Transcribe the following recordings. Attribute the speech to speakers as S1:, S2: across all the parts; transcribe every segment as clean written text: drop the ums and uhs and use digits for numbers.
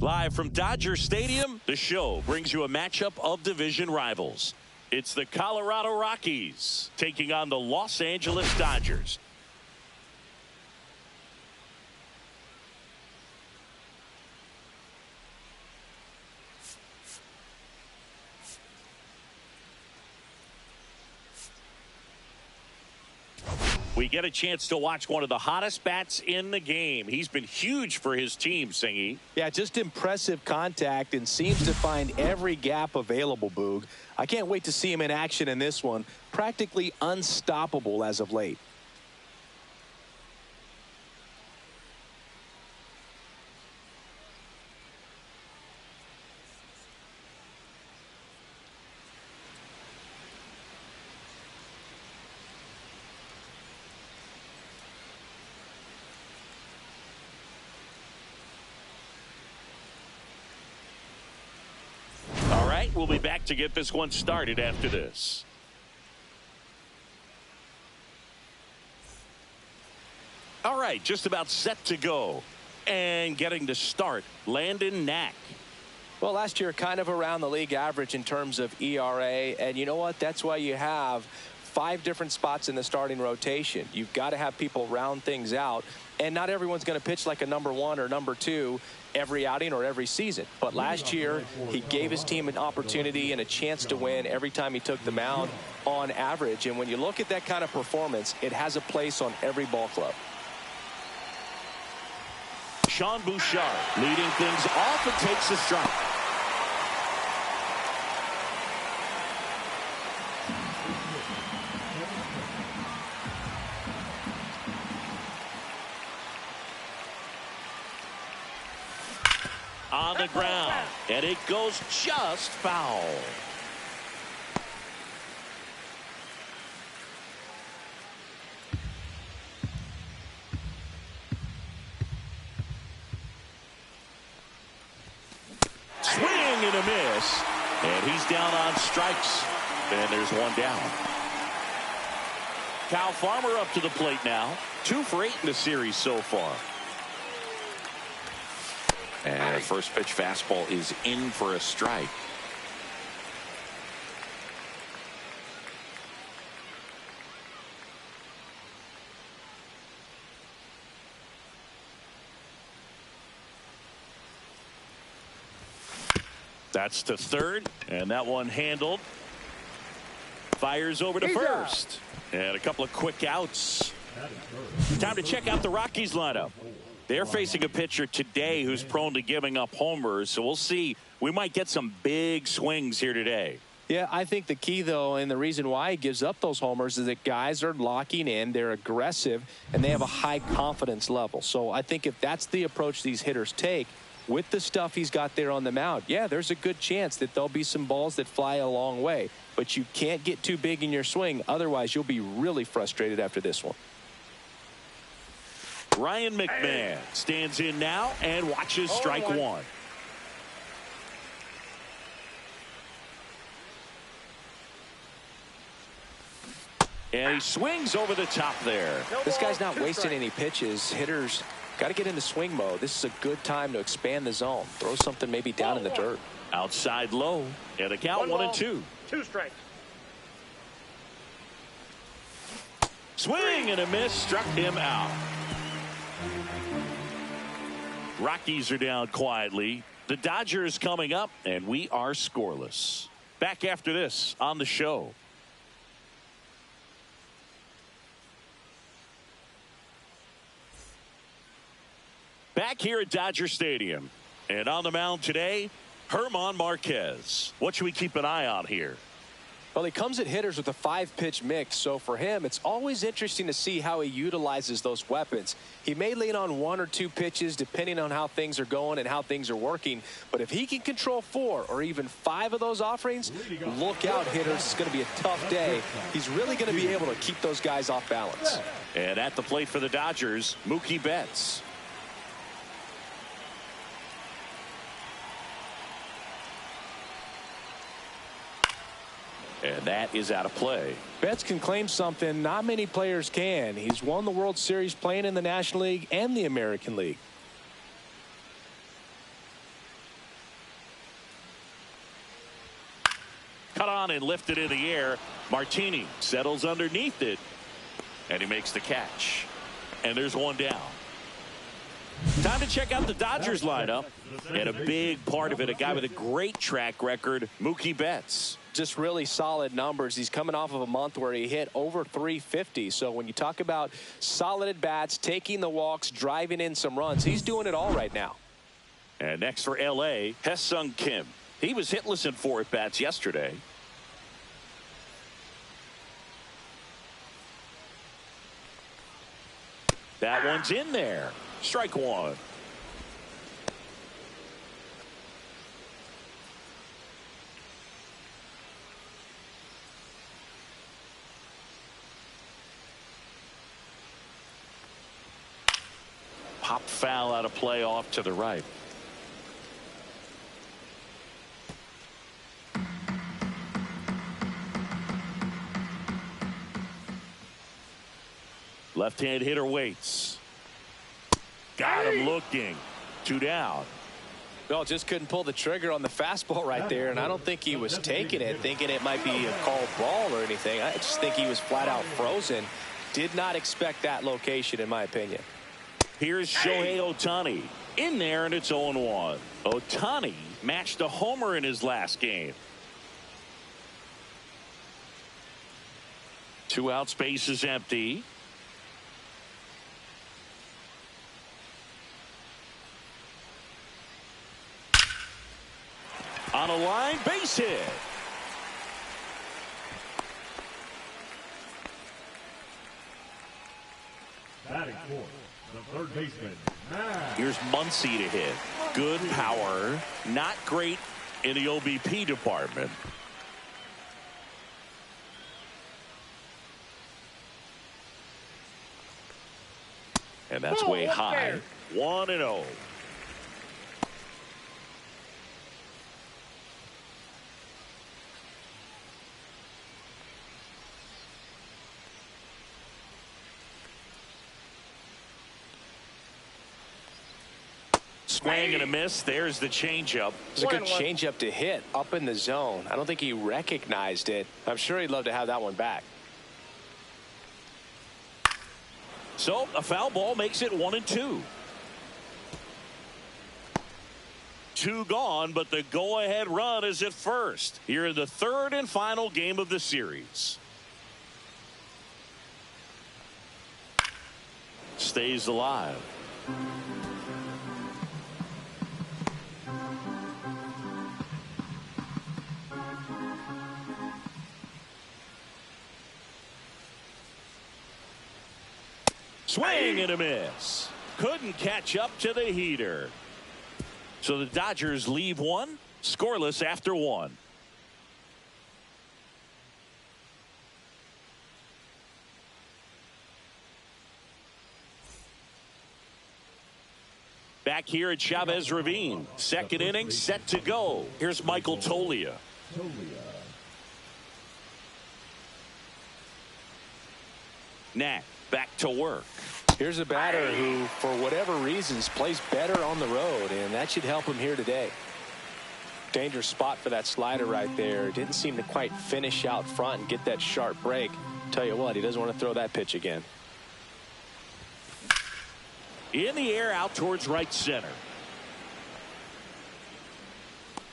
S1: Live from Dodger Stadium, the show brings you a matchup of division rivals. It's the Colorado Rockies taking on the Los Angeles Dodgers. We get a chance to watch one of the hottest bats in the game. He's been huge for his team, Singy.
S2: Yeah, just impressive contact and seems to find every gap available, Boog. I can't wait to see him in action in this one. Practically unstoppable as of late.
S1: We'll be back to get this one started after this. All right, just about set to go. And getting to start, Landon Knack.
S2: Well, last year kind of around the league average in terms of ERA. And you know what? That's why you have 5 different spots in the starting rotation. You've got to have people round things out. And not everyone's going to pitch like a number 1 or number 2 every outing or every season. But last year, he gave his team an opportunity and a chance to win every time he took the mound on average. And when you look at that kind of performance, it has a place on every ball club.
S1: Sean Bouchard leading things off and takes a strike. On the ground, and it goes just foul. Swing and a miss, and he's down on strikes, and there's one down. Kyle Farmer up to the plate now. 2 for 8 in the series so far.
S3: And a first pitch fastball is in for a strike.
S1: That's to third, and that one handled. Fires over to first, and a couple of quick outs. Time to check out the Rockies lineup. They're facing a pitcher today who's prone to giving up homers, so we'll see. We might get some big swings here today.
S2: Yeah, I think the key, though, and the reason why he gives up those homers is that guys are locking in, they're aggressive, and they have a high confidence level. So I think if that's the approach these hitters take, with the stuff he's got there on the mound, yeah, there's a good chance that there'll be some balls that fly a long way. But you can't get too big in your swing, otherwise you'll be really frustrated after this one.
S1: Ryan McMahon stands in now and watches strike one. And he swings over the top there.
S2: This guy's not wasting any pitches. Hitters got to get into swing mode. This is a good time to expand the zone. Throw something maybe down in the dirt.
S1: Outside low, and a count 1-2.
S4: 2 strikes.
S1: Swing and a miss, struck him out. Rockies are down quietly. The Dodgers coming up, and we are scoreless. Back after this on the show. Back here at Dodger Stadium, and on the mound today, Germán Marquez. What should we keep an eye on here?
S2: Well, he comes at hitters with a 5-pitch mix, so for him, it's always interesting to see how he utilizes those weapons. He may lean on 1 or 2 pitches depending on how things are going and how things are working, but if he can control 4 or even 5 of those offerings, look out, hitters. It's going to be a tough day. He's really going to be able to keep those guys off balance.
S1: And at the plate for the Dodgers, Mookie Betts. And that is out of play.
S2: Betts can claim something not many players can. He's won the World Series playing in the National League and the American League.
S1: Cut on and lifted in the air. Martini settles underneath it, and he makes the catch. And there's one down. Time to check out the Dodgers lineup. And a big part of it, a guy with a great track record, Mookie Betts.
S2: Just really solid numbers. He's coming off of a month where he hit over 350. So when you talk about solid at bats, taking the walks, driving in some runs, he's doing it all right now.
S1: And next for L.A., Hye-Sung Kim. He was hitless in 4 at-bats yesterday. That one's in there. Strike one. Pop foul out of play off to the right. Left-hand hitter waits. Got him looking. 2 down.
S2: Well, just couldn't pull the trigger on the fastball right there, and I don't think he was taking it, thinking it might be a called ball or anything. I just think he was flat out frozen. Did not expect that location, in my opinion.
S1: Here's Shohei Ohtani in there, and it's 0-1. Ohtani matched a homer in his last game. 2 outs, base is empty. On a line, base hit.
S4: Batting fourth, the third baseman.
S1: Here's Muncy to hit. Good power. Not great in the OBP department. And that's way high. 1-0. Swing and a miss. There's the changeup.
S2: It's a good changeup to hit up in the zone. I don't think he recognized it. I'm sure he'd love to have that one back.
S1: So a foul ball makes it 1-2. 2 gone, but the go-ahead run is at first here in the third and final game of the series. Stays alive. Swing and a miss. Couldn't catch up to the heater. So the Dodgers leave one scoreless after 1. Back here at Chavez Ravine. Second inning set to go. Here's Michael Toglia. Knack back to work.
S2: Here's a batter who, for whatever reasons, plays better on the road, and that should help him here today. Dangerous spot for that slider right there. Didn't seem to quite finish out front and get that sharp break. Tell you what, he doesn't want to throw that pitch again.
S1: In the air, out towards right center.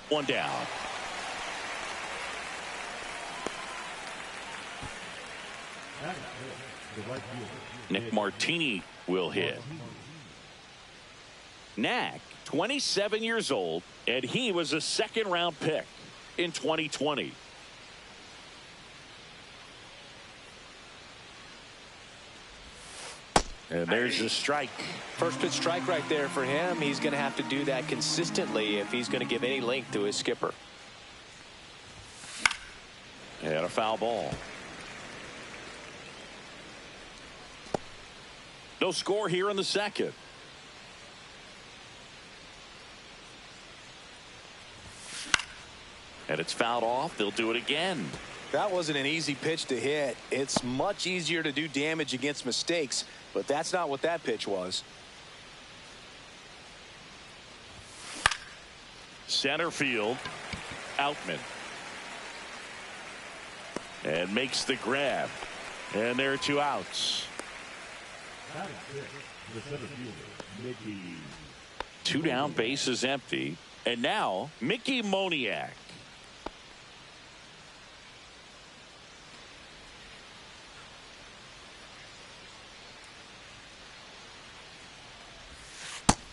S1: 1 down. Nick Martini will hit. Knack, 27 years old, and he was a second-round pick in 2020. And there's the strike.
S2: First pitch strike right there for him. He's going to have to do that consistently if he's going to give any length to his skipper.
S1: And a foul ball. No score here in the second. And it's fouled off. They'll do it again.
S2: That wasn't an easy pitch to hit. It's much easier to do damage against mistakes, but that's not what that pitch was.
S1: Center field. Outman. And makes the grab. And there are 2 outs. 2 down, base is empty. And now Mickey Moniak.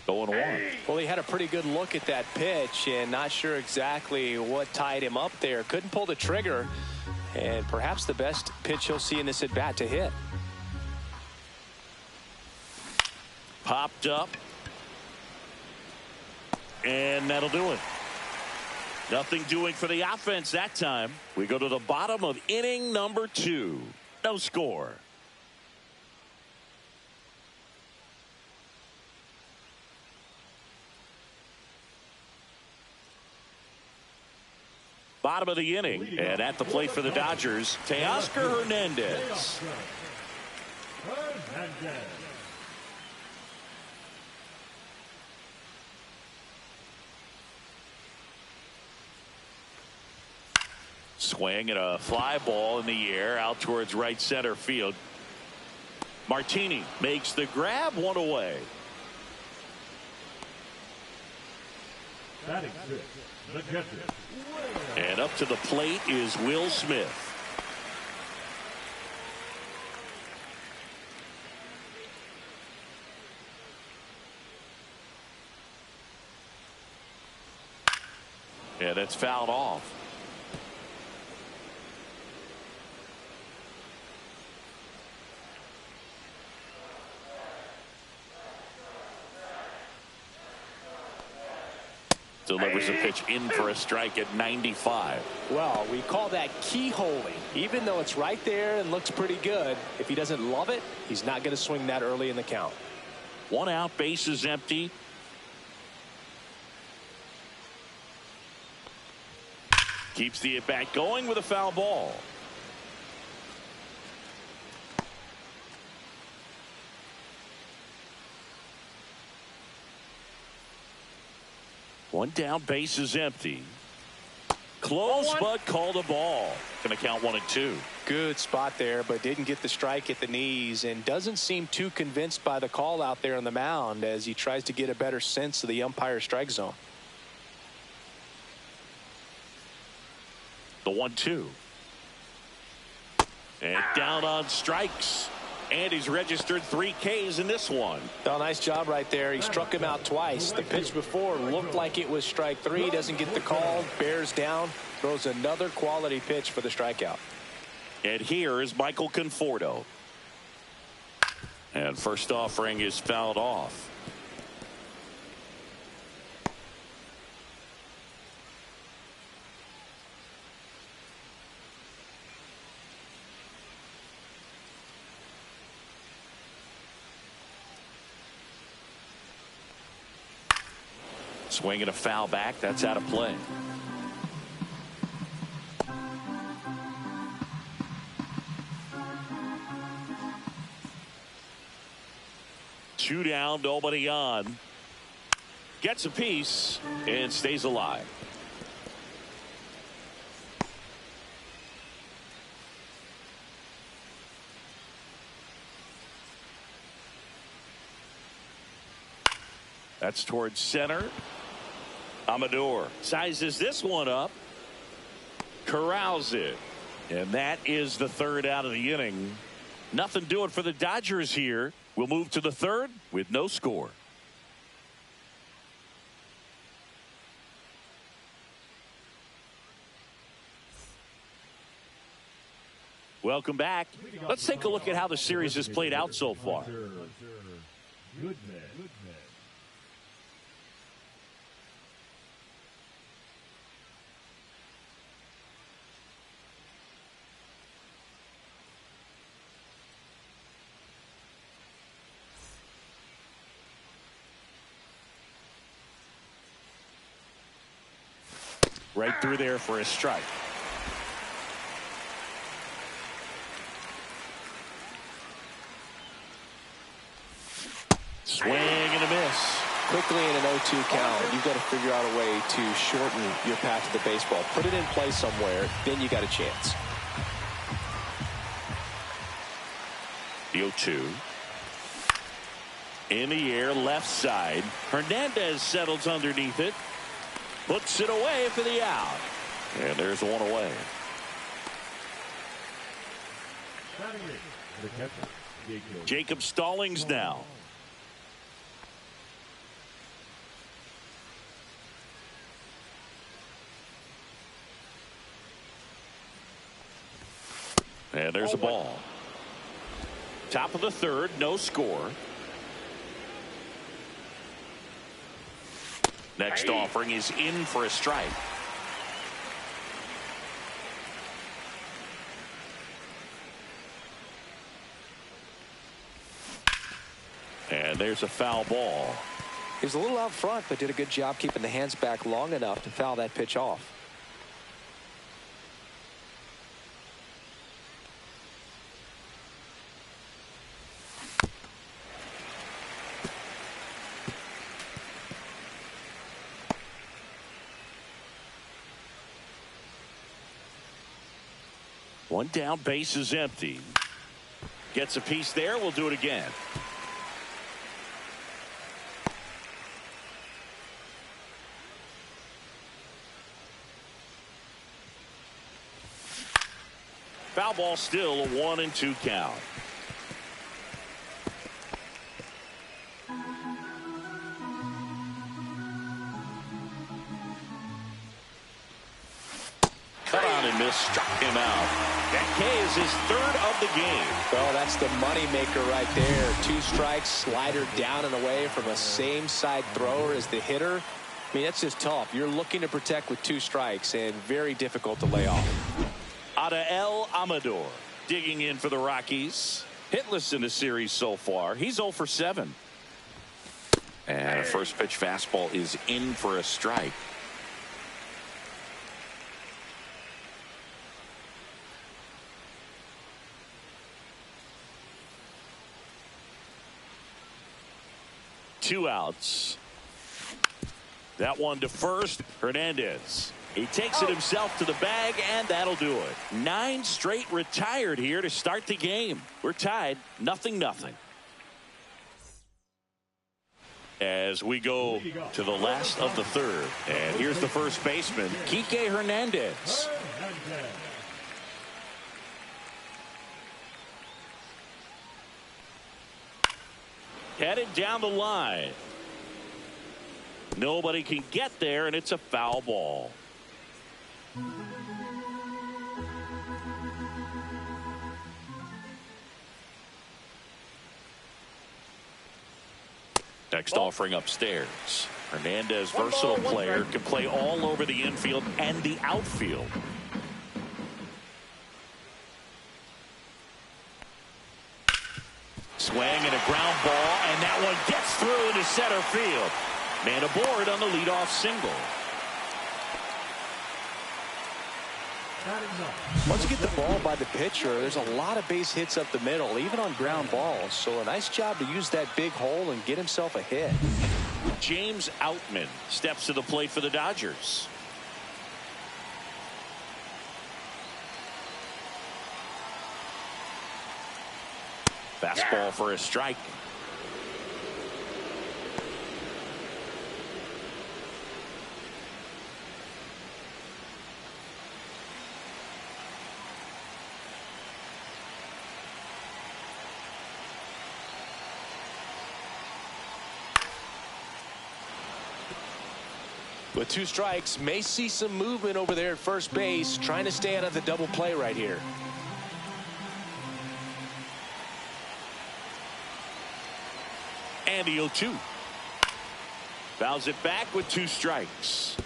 S1: Going 1.
S2: Well, he had a pretty good look at that pitch and not sure exactly what tied him up there. Couldn't pull the trigger, and perhaps the best pitch he'll see in this at bat to hit.
S1: Popped up. And that'll do it. Nothing doing for the offense that time. We go to the bottom of inning number 2. No score. Bottom of the inning, and at the plate for the Dodgers, Teoscar Hernandez. Swing and a fly ball in the air out towards right center field. Martini makes the grab, 1 away.
S4: Batting six, the catcher.
S1: And up to the plate is Will Smith. And that's fouled off. Delivers a pitch in for a strike at 95.
S2: Well, we call that keyholing. Even though it's right there and looks pretty good, if he doesn't love it, he's not going to swing that early in the count.
S1: 1 out, bases empty. Keeps the at-bat going with a foul ball. One down, base is empty. Close, but called a ball. Going to count 1-2.
S2: Good spot there, but didn't get the strike at the knees and doesn't seem too convinced by the call out there on the mound as he tries to get a better sense of the umpire's strike zone.
S1: The 1-2. And down on strikes. And he's registered 3 Ks in this one.
S2: Oh, nice job right there. He struck him out twice. The pitch before looked like it was strike 3. Doesn't get the call. Bears down. Throws another quality pitch for the strikeout.
S1: And here is Michael Conforto. And first offering is fouled off. Swinging a foul back. That's out of play. Two down, nobody on. Gets a piece and stays alive. That's towards center. Amador sizes this one up. Corrals it. And that is the 3rd out of the inning. Nothing doing for the Dodgers here. We'll move to the 3rd with no score. Welcome back. Let's take a look at how the series has played out so far.
S4: Good man.
S1: Right through there for a strike. Swing and a miss.
S2: Quickly in an 0-2 count, you've got to figure out a way to shorten your path to the baseball. Put it in play somewhere, then you got a chance.
S1: The 0-2. In the air, left side. Hernandez settles underneath it. Puts it away for the out. And there's one away. Jacob Stallings now. And there's a ball. Top of the 3rd, no score. Next offering is in for a strike. And there's a foul ball.
S2: He was a little out front, but did a good job keeping the hands back long enough to foul that pitch off.
S1: One down, base is empty. Gets a piece there. We'll do it again. Foul ball, still a 1-2 count. Cut on and miss, struck him out. That K is his third of the game.
S2: Well, that's the money maker right there. 2 strikes, slider down and away from a same side thrower as the hitter. I mean, that's just tough. You're looking to protect with 2 strikes and very difficult to lay off.
S1: Adael Amador digging in for the Rockies. Hitless in the series so far. He's 0 for 7.
S3: And a first pitch fastball is in for a strike.
S1: Two outs. That one to first. Hernandez. He takes it himself to the bag, and that'll do it. 9 straight retired here to start the game. We're tied 0-0. As we go to the last of the third. And here's the first baseman, Kike Hernandez. Headed down the line. Nobody can get there, and it's a foul ball. Next offering upstairs. Hernandez, versatile player, can play all over the infield and the outfield. Swing and a ground ball, and that one gets through into center field. Man aboard on the leadoff single.
S2: Once you get the ball by the pitcher, there's a lot of base hits up the middle, even on ground balls. So a nice job to use that big hole and get himself a hit.
S1: James Outman steps to the plate for the Dodgers. Fastball for a strike.
S2: With 2 strikes, may see some movement over there at first base, trying to stay out of the double play right here.
S1: And the 0-2. Fouls it back with 2 strikes.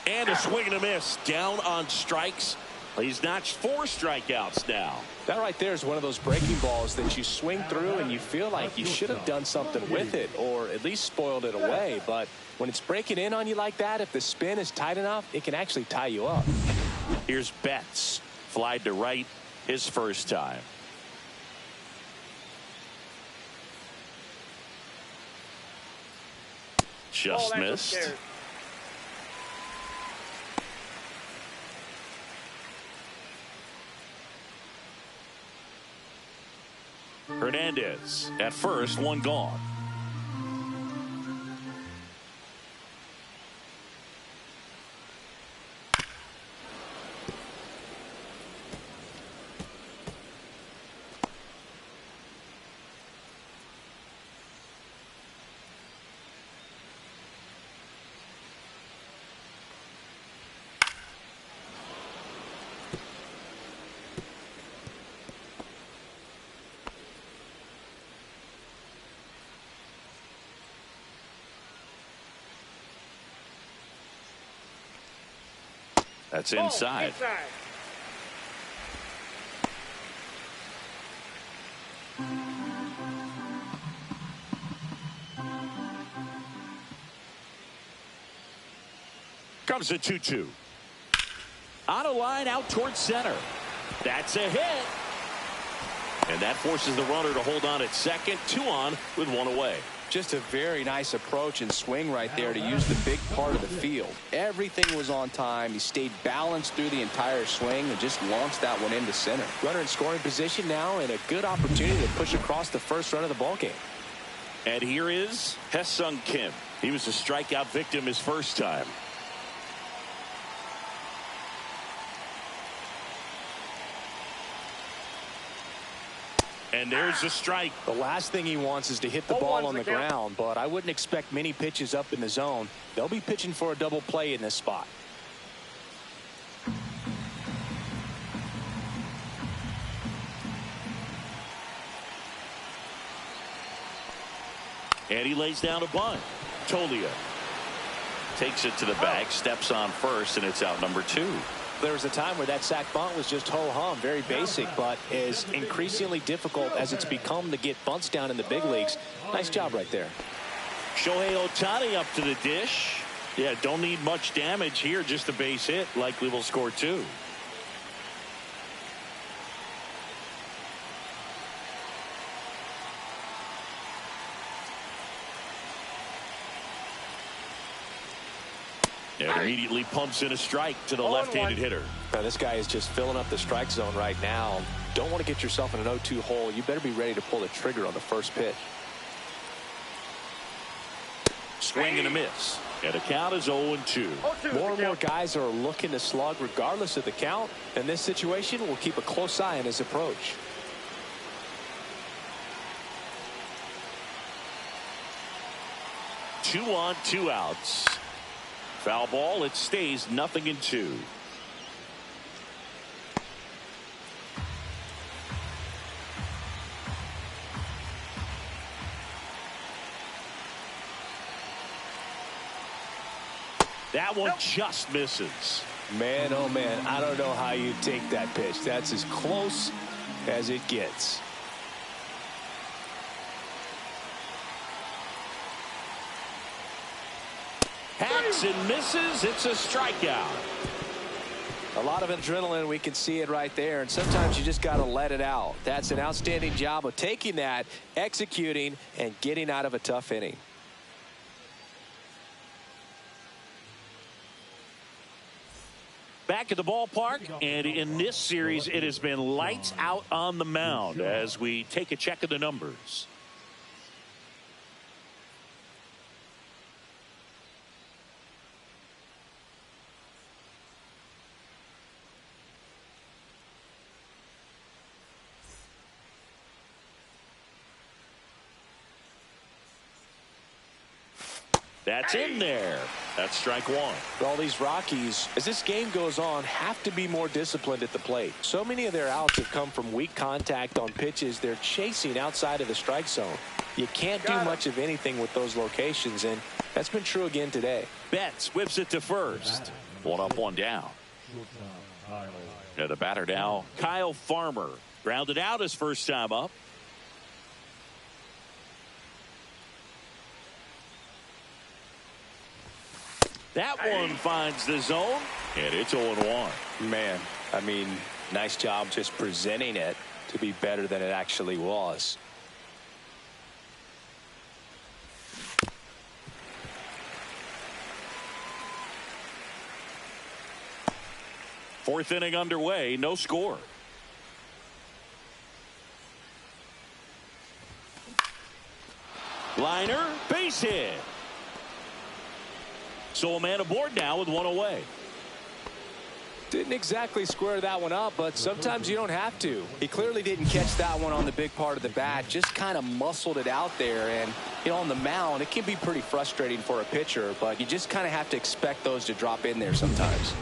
S1: And a swing and a miss. Down on strikes. He's notched 4 strikeouts now.
S2: That right there is one of those breaking balls that you swing through and you feel like you should have done something with it or at least spoiled it away. But when it's breaking in on you like that, if the spin is tight enough, it can actually tie you up.
S1: Here's Betts. Flied to right his first time. Just missed. Hernandez at first, 1 gone. That's inside. Comes the 2-2. On a line out towards center. That's a hit. And that forces the runner to hold on at second. 2 on with 1 away.
S2: Just a very nice approach and swing right there to use the big part of the field. Everything was on time. He stayed balanced through the entire swing and just launched that one into center. Runner in scoring position now and a good opportunity to push across the first run of the ball game.
S1: And here is Hye-Sung Kim. He was a strikeout victim his first time. And there's the strike.
S2: The last thing he wants is to hit the ball on the ground, but I wouldn't expect many pitches up in the zone. They'll be pitching for a double play in this spot.
S1: And he lays down a bunt. Tolia takes it to the bag, steps on first, and it's out number 2.
S2: There was a time where that sac bunt was just ho-hum, very basic, but is increasingly difficult as it's become to get bunts down in the big leagues. Nice job right there.
S1: Shohei Ohtani up to the dish. Yeah, don't need much damage here, just a base hit. Likely will score 2. And immediately pumps in a strike to the left-handed hitter.
S2: Now, this guy is just filling up the strike zone right now. Don't want to get yourself in an 0-2 hole. You better be ready to pull the trigger on the first pitch.
S1: Swing and a miss. And the count is 0-2.
S2: More and more guys are looking to slug regardless of the count. In this situation, we'll keep a close eye on his approach.
S1: Two on, 2 outs. Foul ball. It stays 0-2. That one just misses.
S2: Man, oh man, I don't know how you take that pitch. That's as close as it gets.
S1: Hacks and misses. It's a strikeout.
S2: A lot of adrenaline. We can see it right there. And sometimes you just got to let it out. That's an outstanding job of taking that, executing, and getting out of a tough inning.
S1: Back at the ballpark, and in this series, it has been lights out on the mound as we take a check of the numbers. That's in there. That's strike 1.
S2: All these Rockies, as this game goes on, have to be more disciplined at the plate. So many of their outs have come from weak contact on pitches they're chasing outside of the strike zone. You can't do much of anything with those locations, and that's been true again today.
S1: Betts whips it to first. 1 up, 1 down. And the batter now, Kyle Farmer. Grounded out his first time up. That one finds the zone, and it's 0-1.
S2: Man, I mean, nice job just presenting it to be better than it actually was.
S1: Fourth inning underway, no score. Liner, base hit. So a man aboard now with 1 away.
S2: Didn't exactly square that one up, but sometimes you don't have to. He clearly didn't catch that one on the big part of the bat, just kind of muscled it out there. And, you know, on the mound, it can be pretty frustrating for a pitcher, but you just kind of have to expect those to drop in there sometimes.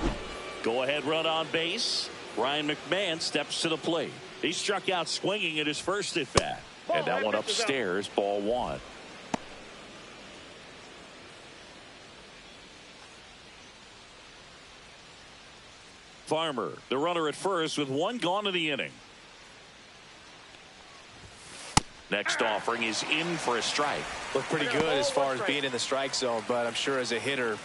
S1: Go ahead run on base. Ryan McMahon steps to the plate. He struck out swinging at his first at bat. And that one upstairs, ball 1. Farmer, the runner at first with 1 gone in the inning. Next offering is in for a strike.
S2: Looked pretty good as far as being in the strike zone, but I'm sure as a hitter,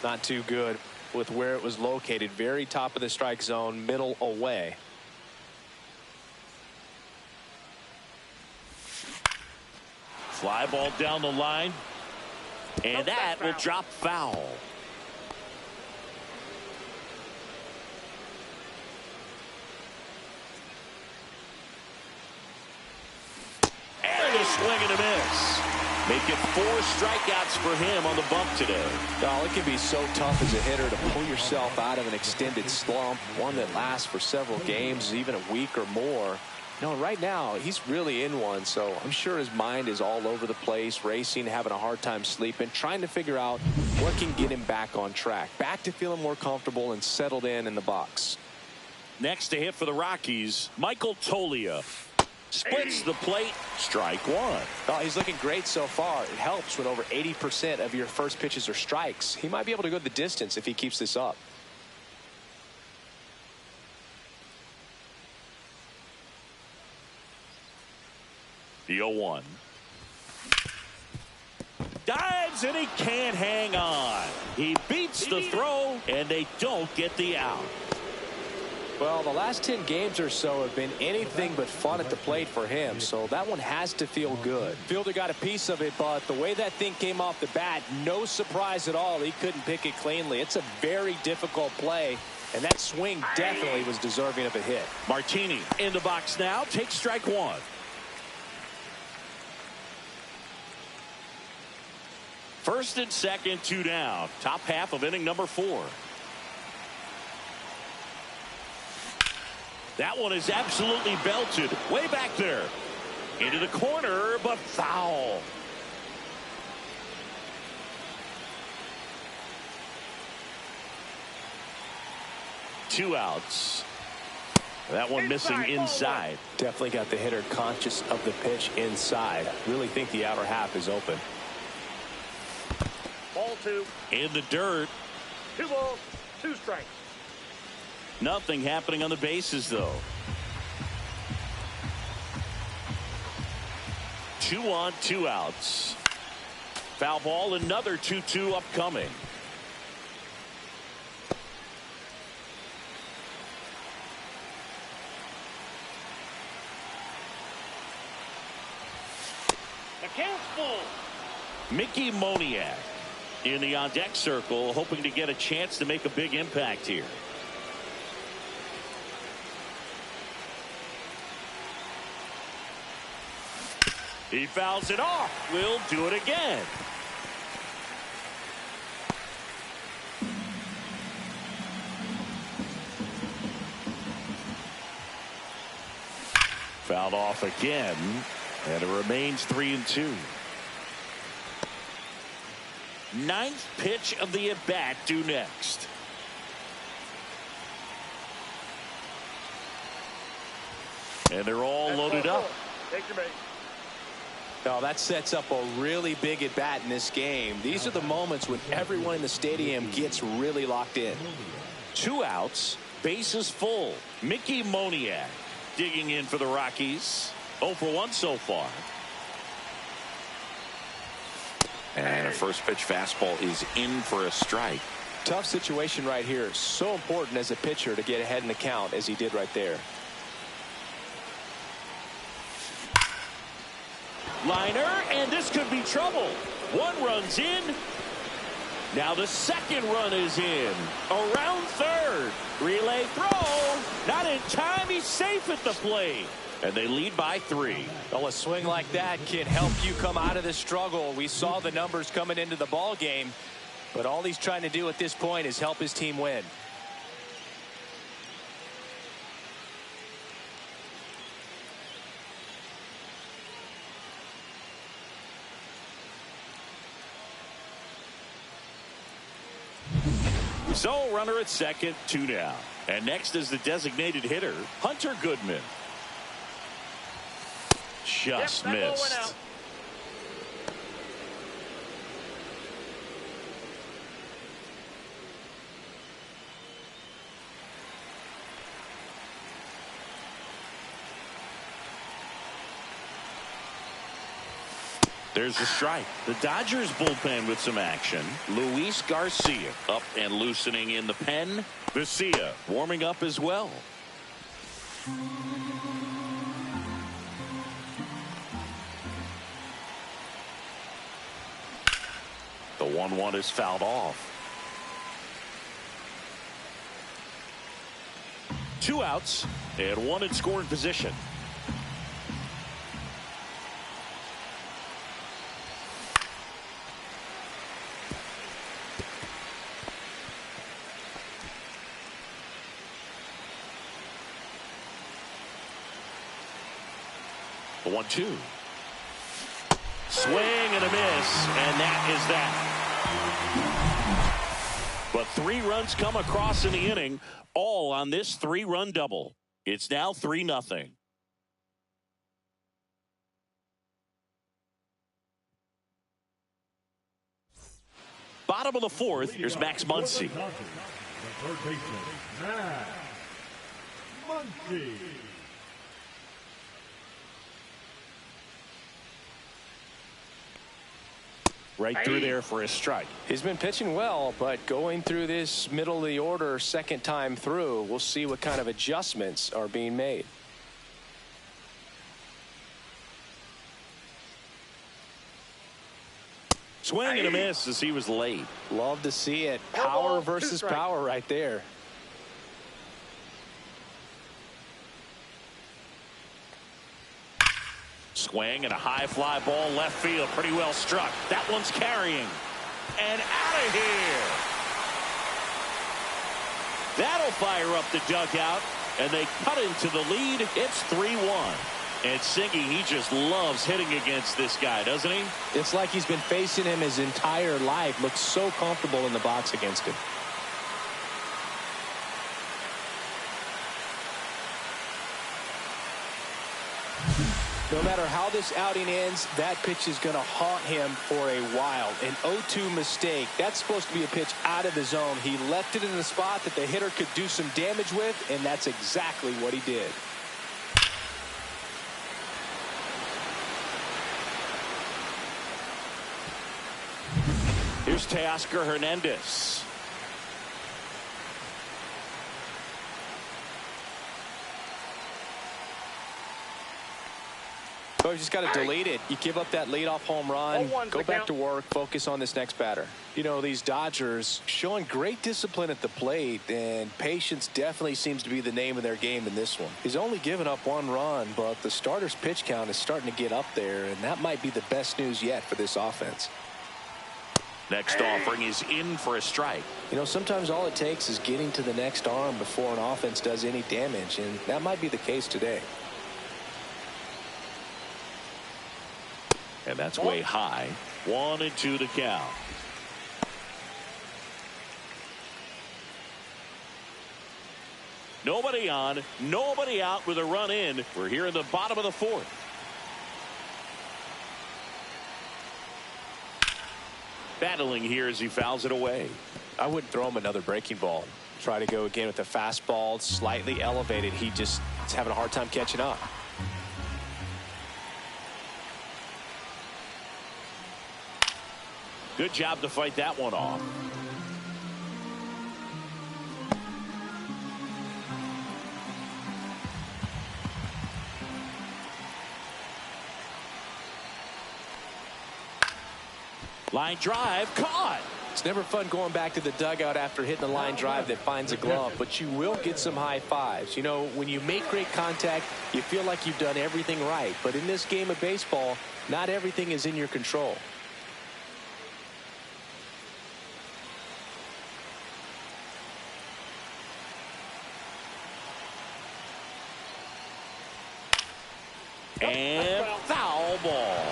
S2: not too good with where it was located. Very top of the strike zone, middle away.
S1: Fly ball down the line. And that will drop foul. And a swing and a miss. Make it 4 strikeouts for him on the bump today.
S2: Oh, it can be so tough as a hitter to pull yourself out of an extended slump, one that lasts for several games, even a week or more. You know, right now, he's really in one, so I'm sure his mind is all over the place, racing, having a hard time sleeping, trying to figure out what can get him back on track, back to feeling more comfortable and settled in the box.
S1: Next to hit for the Rockies, Michael Toglia. Splits the plate, strike one.
S2: Oh, he's looking great so far. It helps when over 80% of your first pitches are strikes. He might be able to go the distance if he keeps this up.
S1: The 0-1. Dives and he can't hang on. He beats the throw and they don't get the out.
S2: Well, the last 10 games or so have been anything but fun at the plate for him, so that one has to feel good. Fielder got a piece of it, but the way that thing came off the bat, no surprise at all. He couldn't pick it cleanly. It's a very difficult play, and that swing definitely was deserving of a hit.
S1: Martini in the box now, takes strike one. First and second, 2 down. Top half of inning number 4. That one is absolutely belted. Way back there. Into the corner, but foul. Two outs. That one missing inside.
S2: Definitely got the hitter conscious of the pitch inside. Really think the outer half is open.
S5: Ball 2.
S1: In the dirt.
S5: 2 balls, 2 strikes.
S1: Nothing happening on the bases, though. 2 on, 2 outs. Foul ball, another 2-2 upcoming.
S5: The count's full.
S1: Mickey Moniak in the on-deck circle, hoping to get a chance to make a big impact here. He fouls it off. We'll do it again. Fouled off again, and it remains 3-2. 9th pitch of the at-bat due next. And they're all loaded up.
S5: Take your bait.
S2: Oh, that sets up a really big at bat in this game. These are the moments when everyone in the stadium gets really locked in.
S1: 2 outs, bases full. Mickey Moniak digging in for the Rockies. 0 for 1 so far.
S3: And a first pitch fastball is in for a strike.
S2: Tough situation right here. So important as a pitcher to get ahead in the count as he did right there.
S1: Liner, and this could be trouble. 1 run's in. Now the 2nd run is in. Around 3rd. Relay throw. Not in time. He's safe at the plate. And they lead by 3.
S2: Well, a swing like that can help you come out of the struggle. We saw the numbers coming into the ball game, but all he's trying to do at this point is help his team win.
S1: So runner at second, 2 down. And next is the designated hitter, Hunter Goodman. Just
S5: Yep, that ball went
S1: missed.
S5: out.
S1: There's a strike. The Dodgers bullpen with some action. Luis Garcia up and loosening in the pen. Garcia warming up as well. 1-1 is fouled off. 2 outs and 1 in scoring position. The 1-2. Swing and a miss, and that is that. But 3 runs come across in the inning, all on this 3-run double. It's now 3-0. Bottom of the 4th, here's Max Muncy.
S4: The third baseman, Max Muncy.
S1: Right through there for a strike.
S2: He's been pitching well, but going through this middle of the order second time through, we'll see what kind of adjustments are being made.
S1: Swing and a miss as he was late.
S2: Love to see it. Power versus power right there.
S1: Swing and a high fly ball left field. Pretty well struck. That one's carrying. And out of here. That'll fire up the dugout. And they cut into the lead. It's 3-1. And Singy, he just loves hitting against this guy, doesn't he?
S2: It's like he's been facing him his entire life. Looks so comfortable in the box against him. No matter how this outing ends, that pitch is going to haunt him for a while. An 0-2 mistake. That's supposed to be a pitch out of the zone. He left it in the spot that the hitter could do some damage with, and that's exactly what he did.
S1: Here's Teoscar Hernandez.
S2: So you just got to delete it. You give up that leadoff home run, go back to work, focus on this next batter. You know, these Dodgers showing great discipline at the plate, and patience definitely seems to be the name of their game in this one. He's only given up 1 run, but the starter's pitch count is starting to get up there, and that might be the best news yet for this offense.
S1: Next offering is in for a strike.
S2: You know, sometimes all it takes is getting to the next arm before an offense does any damage, and that might be the case today.
S1: And that's way high. 1-2 the count. Nobody on, nobody out with a run in. We're here in the bottom of the 4th. Battling here as he fouls it away.
S2: I wouldn't throw him another breaking ball. Try to go again with the fastball, slightly elevated. He just is having a hard time catching up.
S1: Good job to fight that one off. Line drive caught.
S2: It's never fun going back to the dugout after hitting a line drive that finds a glove, but you will get some high fives. You know, when you make great contact, you feel like you've done everything right. But in this game of baseball, not everything is in your control.
S1: And foul ball.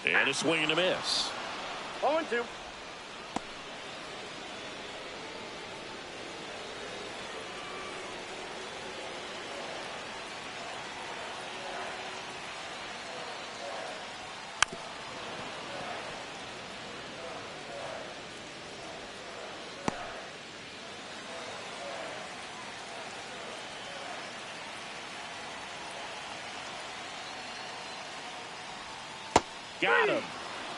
S1: And a swing and a miss.
S5: 0-2.
S1: Got him.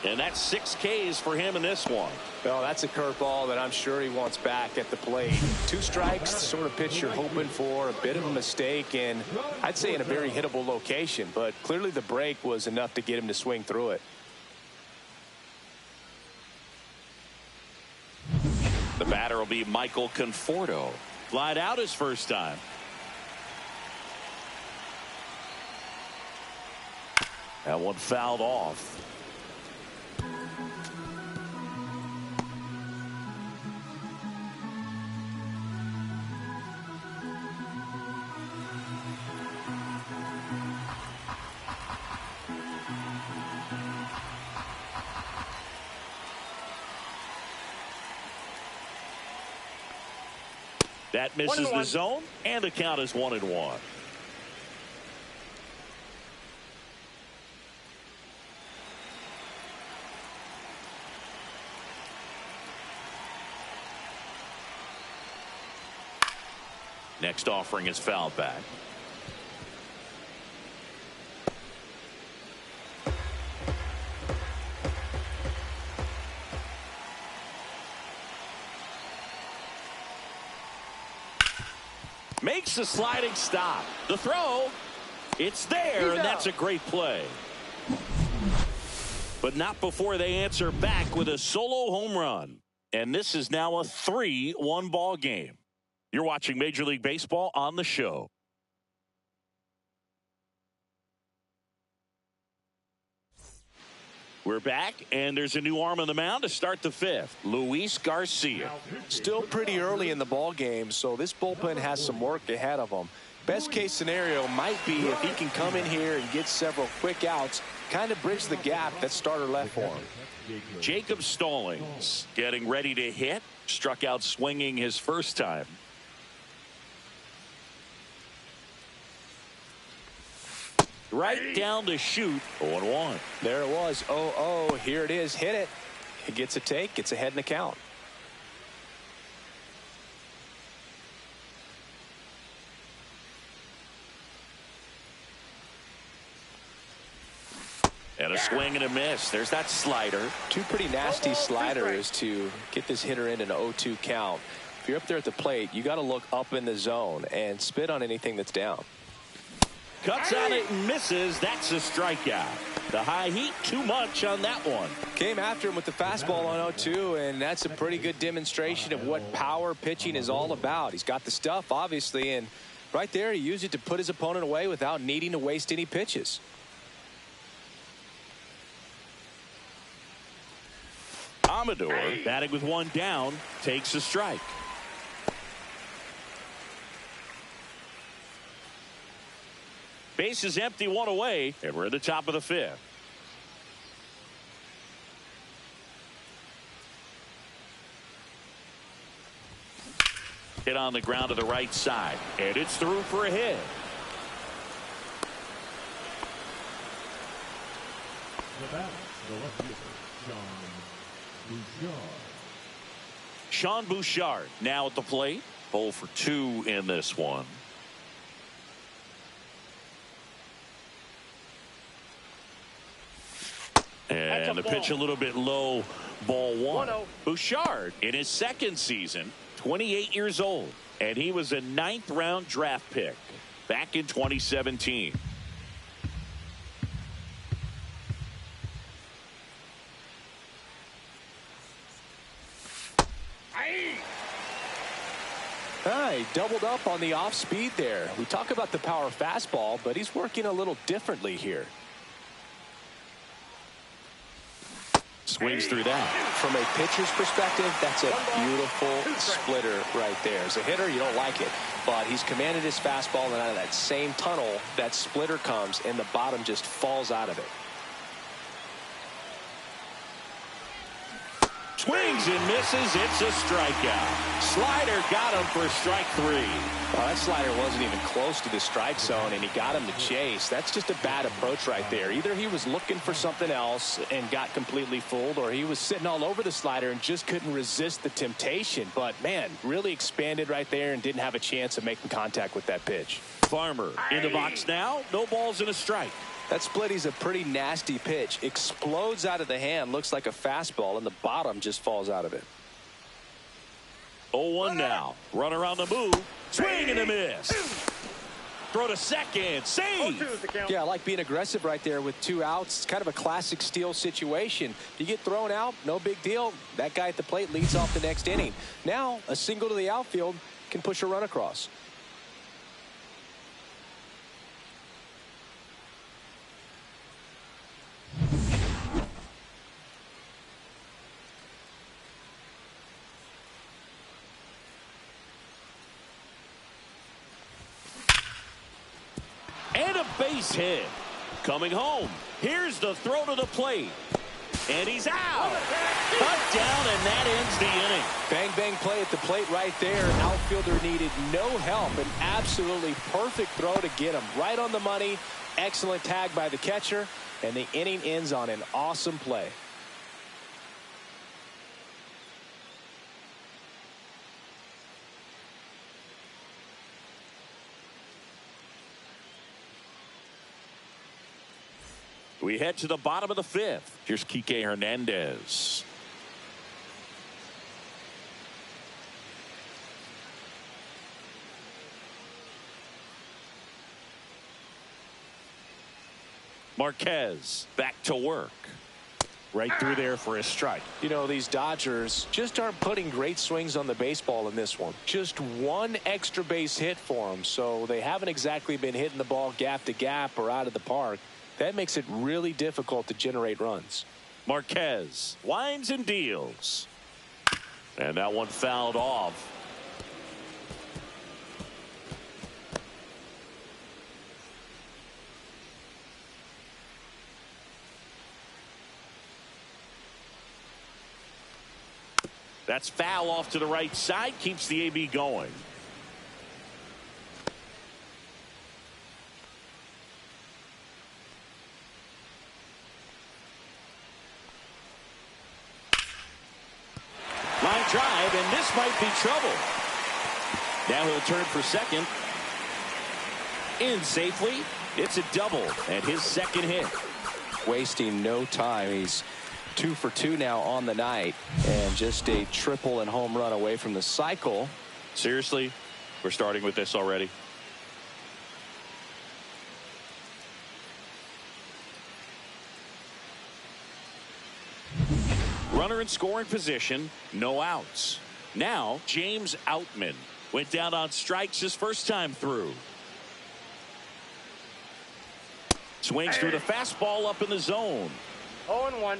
S1: And that's 6 Ks for him in this one.
S2: Well, that's a curveball that I'm sure he wants back at the plate. 2 strikes, the sort of pitch you're hoping for, a bit of a mistake, and I'd say in a very hittable location. But clearly the break was enough to get him to swing through it.
S1: The batter will be Michael Conforto. Flied out his first time. That one fouled off. That misses the zone, and the count is 1-1. Next offering is fouled back. Makes a sliding stop. The throw, it's there, and that's a great play. But not before they answer back with a solo home run. And this is now a 3-1 ball game. You're watching Major League Baseball on the show. We're back, and there's a new arm on the mound to start the 5th. Luis Garcia.
S2: Still pretty early in the ball game, so this bullpen has some work ahead of them. Best case scenario might be if he can come in here and get several quick outs, kind of bridge the gap that starter left for him.
S1: Jacob Stallings getting ready to hit. Struck out swinging his first time. Right down to shoot. 0-1.
S2: There it was. 0-0. Here it is. Hit it. It gets a take. Gets ahead in the count.
S1: And a swing and a miss. There's that slider.
S2: 2 pretty nasty sliders to get this hitter in an 0-2 count. If you're up there at the plate, you got to look up in the zone and spit on anything that's down.
S1: Cuts on it and misses. That's a strikeout. The high heat, too much on that one.
S2: Came after him with the fastball on 0-2, and that's a pretty good demonstration of what power pitching is all about. He's got the stuff, obviously, and right there he used it to put his opponent away without needing to waste any pitches.
S1: Amador, batting with 1 down, takes a strike. Base is empty, 1 away, and we're at the top of the 5th. Hit on the ground to the right side, and it's through for a hit.
S4: The batter, the left fielder,
S1: Sean Bouchard now at the plate. 0 for 2 in this one. And the pitch a little bit low, ball 1. Bouchard in his 2nd season, 28 years old, and he was a 9th round draft pick back in 2017.
S2: He doubled up on the off speed there. We talk about the power fastball, but he's working a little differently here.
S1: Swings through that.
S2: From a pitcher's perspective, that's a beautiful splitter right there. As a hitter, you don't like it, but he's commanded his fastball, and out of that same tunnel, that splitter comes, and the bottom just falls out of it.
S1: Swings and misses. It's a strikeout. Slider got him for strike 3.
S2: Well, that slider wasn't even close to the strike zone, and he got him to chase. That's just a bad approach right there. Either he was looking for something else and got completely fooled, or he was sitting all over the slider and just couldn't resist the temptation. But, man, really expanded right there and didn't have a chance of making contact with that pitch.
S1: Farmer in the box now. No balls and a strike.
S2: That splitty's a pretty nasty pitch. Explodes out of the hand. Looks like a fastball, and the bottom just falls out of it.
S1: 0-1 now. Runner on the move. Swing and a miss. Throw to second. Save.
S2: Yeah, I like being aggressive right there with 2 outs. It's kind of a classic steal situation. You get thrown out, no big deal. That guy at the plate leads off the next inning. Now, a single to the outfield can push a run across.
S1: And a base hit. Coming home. Here's the throw to the plate. And he's out. Cut down, and that ends the inning.
S2: Bang, bang play at the plate right there. Outfielder needed no help. An absolutely perfect throw to get him right on the money. Excellent tag by the catcher. And the inning ends on an awesome play.
S1: We head to the bottom of the 5th. Here's Kike Hernandez. Marquez back to work. Right through there for a strike.
S2: You know, these Dodgers just aren't putting great swings on the baseball in this one. Just one extra base hit for them, so they haven't exactly been hitting the ball gap to gap or out of the park. That makes it really difficult to generate runs.
S1: Marquez winds and deals. And that one fouled off. That's foul off to the right side. Keeps the AB going. Line drive, and this might be trouble. Now he'll turn for second. In safely. It's a double, and his second hit.
S2: Wasting no time. He's 2 for 2 now on the night, and just a triple and home run away from the cycle.
S1: Seriously, we're starting with this already. Runner in scoring position, no outs. Now James Outman went down on strikes his first time through. Swings through the fastball up in the zone.
S5: 0-1.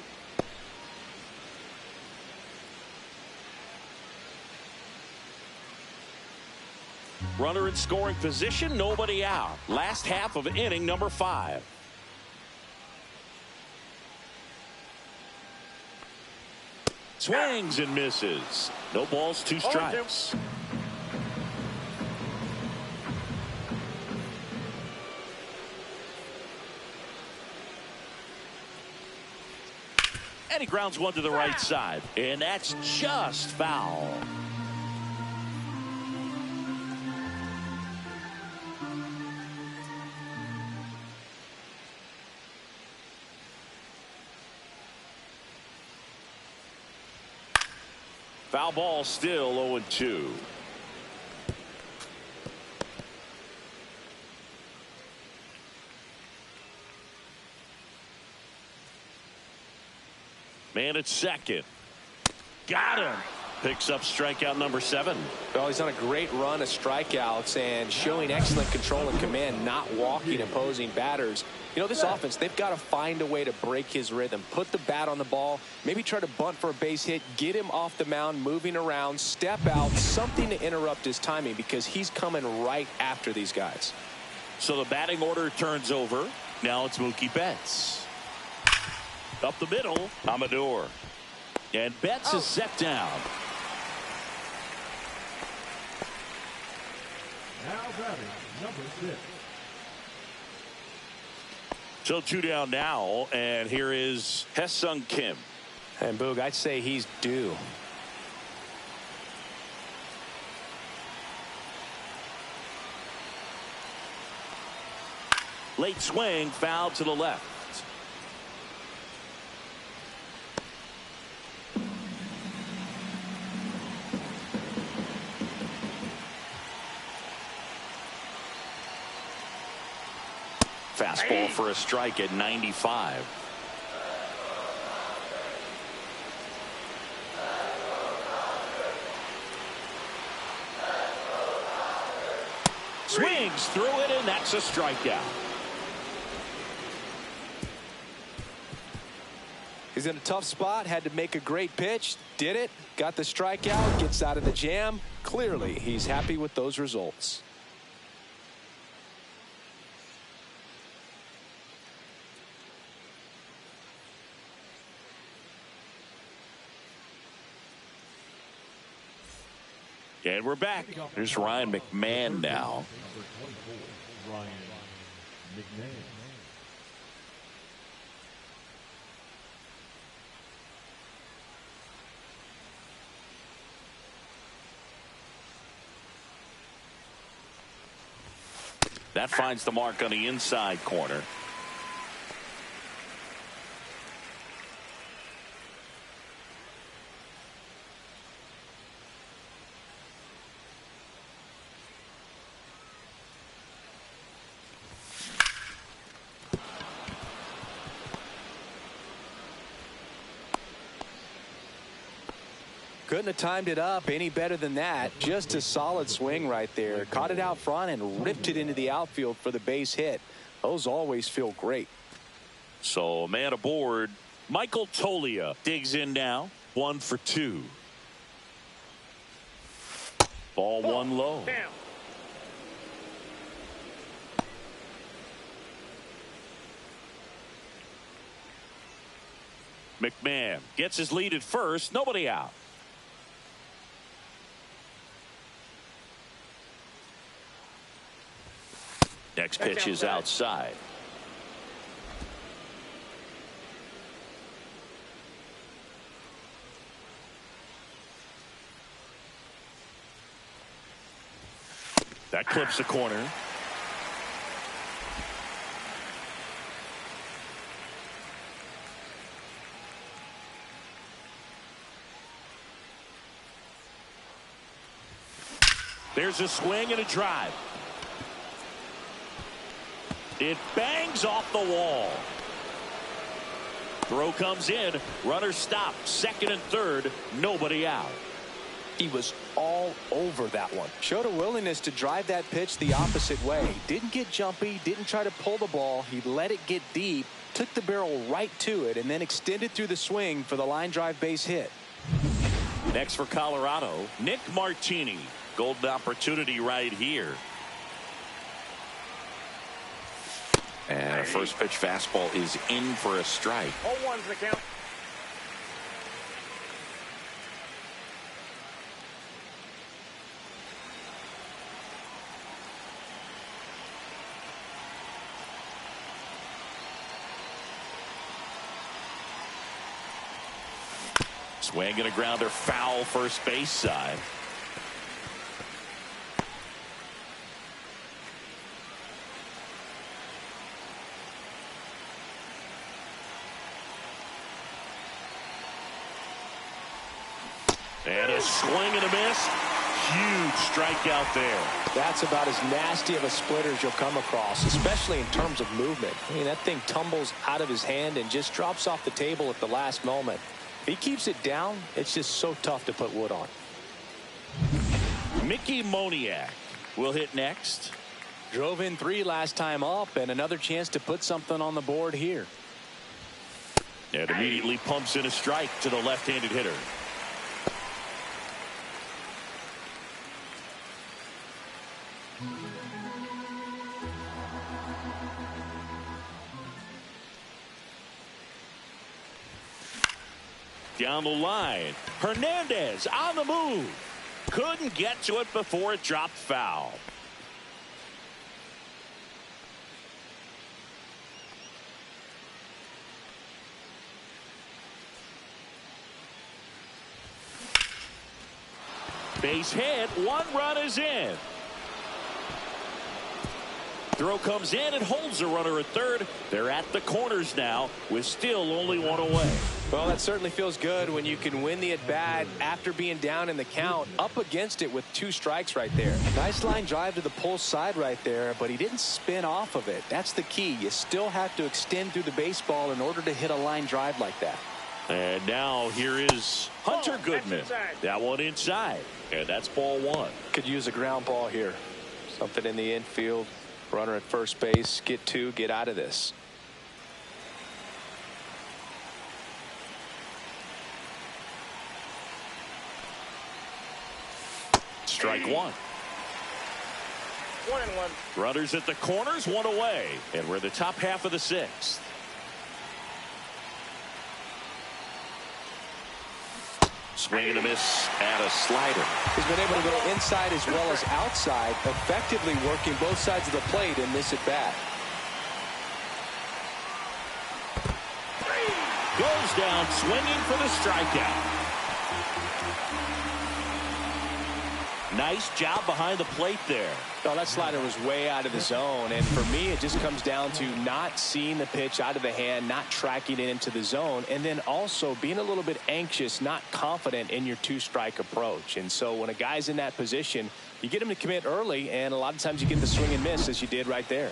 S1: Runner in scoring position, nobody out. Last half of inning number 5. Swings and misses. No balls, 2 strikes. And he grounds one to the right side. And that's just foul. Foul ball, still 0-2. Man at second. Got him. Picks up strikeout number 7.
S2: Well, he's on a great run of strikeouts and showing excellent control and command, not walking opposing batters. You know, this offense, they've got to find a way to break his rhythm, put the bat on the ball, maybe try to bunt for a base hit, get him off the mound, moving around, step out, something to interrupt his timing, because he's coming right after these guys.
S1: So the batting order turns over. Now it's Mookie Betts. Up the middle, Amador. And Betts is set down.
S4: Now batting, number 6.
S1: So 2 down now, and here is Hesung Kim.
S2: And Boog, I'd say he's due.
S1: Late swing, foul to the left. Fastball for a strike at 95. Swings through it, and that's a strikeout.
S2: He's in a tough spot, had to make a great pitch, did it, got the strikeout, gets out of the jam. Clearly, he's happy with those results.
S1: And we're back. Here's Ryan McMahon now.
S4: Ryan McMahon.
S1: That finds the mark on the inside corner.
S2: Couldn't have timed it up any better than that. Just a solid swing right there. Caught it out front and ripped it into the outfield for the base hit. Those always feel great.
S1: So a man aboard. Michael Tolia digs in now. 1 for 2. Ball one low.
S5: Down.
S1: McMahon gets his lead at first. Nobody out. Next pitch is outside. That clips the corner. There's a swing and a drive. It bangs off the wall. Throw comes in. Runner stopped. Second and third. Nobody out.
S2: He was all over that one. Showed a willingness to drive that pitch the opposite way. Didn't get jumpy. Didn't try to pull the ball. He let it get deep. Took the barrel right to it and then extended through the swing for the line drive base hit.
S1: Next for Colorado, Nick Martini. Golden opportunity right here.
S3: And a first pitch fastball is in for a strike.
S5: 0-1's the count.
S1: Swing and a grounder, foul first base side. And a swing and a miss. Huge strikeout there.
S2: That's about as nasty of a splitter as you'll come across, especially in terms of movement. I mean, that thing tumbles out of his hand and just drops off the table at the last moment. If he keeps it down, it's just so tough to put wood on.
S1: Mickey Moniak will hit next.
S2: Drove in 3 last time up, and another chance to put something on the board here.
S1: And immediately pumps in a strike to the left-handed hitter. Down the line, Hernandez on the move. Couldn't get to it before it dropped foul. Base hit, 1 run is in. Throw comes in and holds the runner at third. They're at the corners now with still only one away.
S2: Well, that certainly feels good when you can win the at-bat after being down in the count, up against it with 2 strikes right there. Nice line drive to the pull side right there, but he didn't spin off of it. That's the key. You still have to extend through the baseball in order to hit a line drive like that.
S1: And now here is Hunter Goodman. That one inside, and that's ball 1.
S2: Could use a ground ball here. Something in the infield. Runner at first base. Get 2. Get out of this.
S1: Strike 1.
S5: 1-1.
S1: Runners at the corners, 1 away. And we're in the top half of the 6th. Swing and a miss at a slider.
S2: He's been able to go inside as well as outside, effectively working both sides of the plate in this at bat.
S1: Goes down swinging for the strikeout. Nice job behind the plate there.
S2: Oh, that slider was way out of the zone, and for me it just comes down to not seeing the pitch out of the hand, not tracking it into the zone, and then also being a little bit anxious, not confident in your 2-strike approach. And so when a guy's in that position, you get him to commit early, and a lot of times you get the swing and miss as you did right there.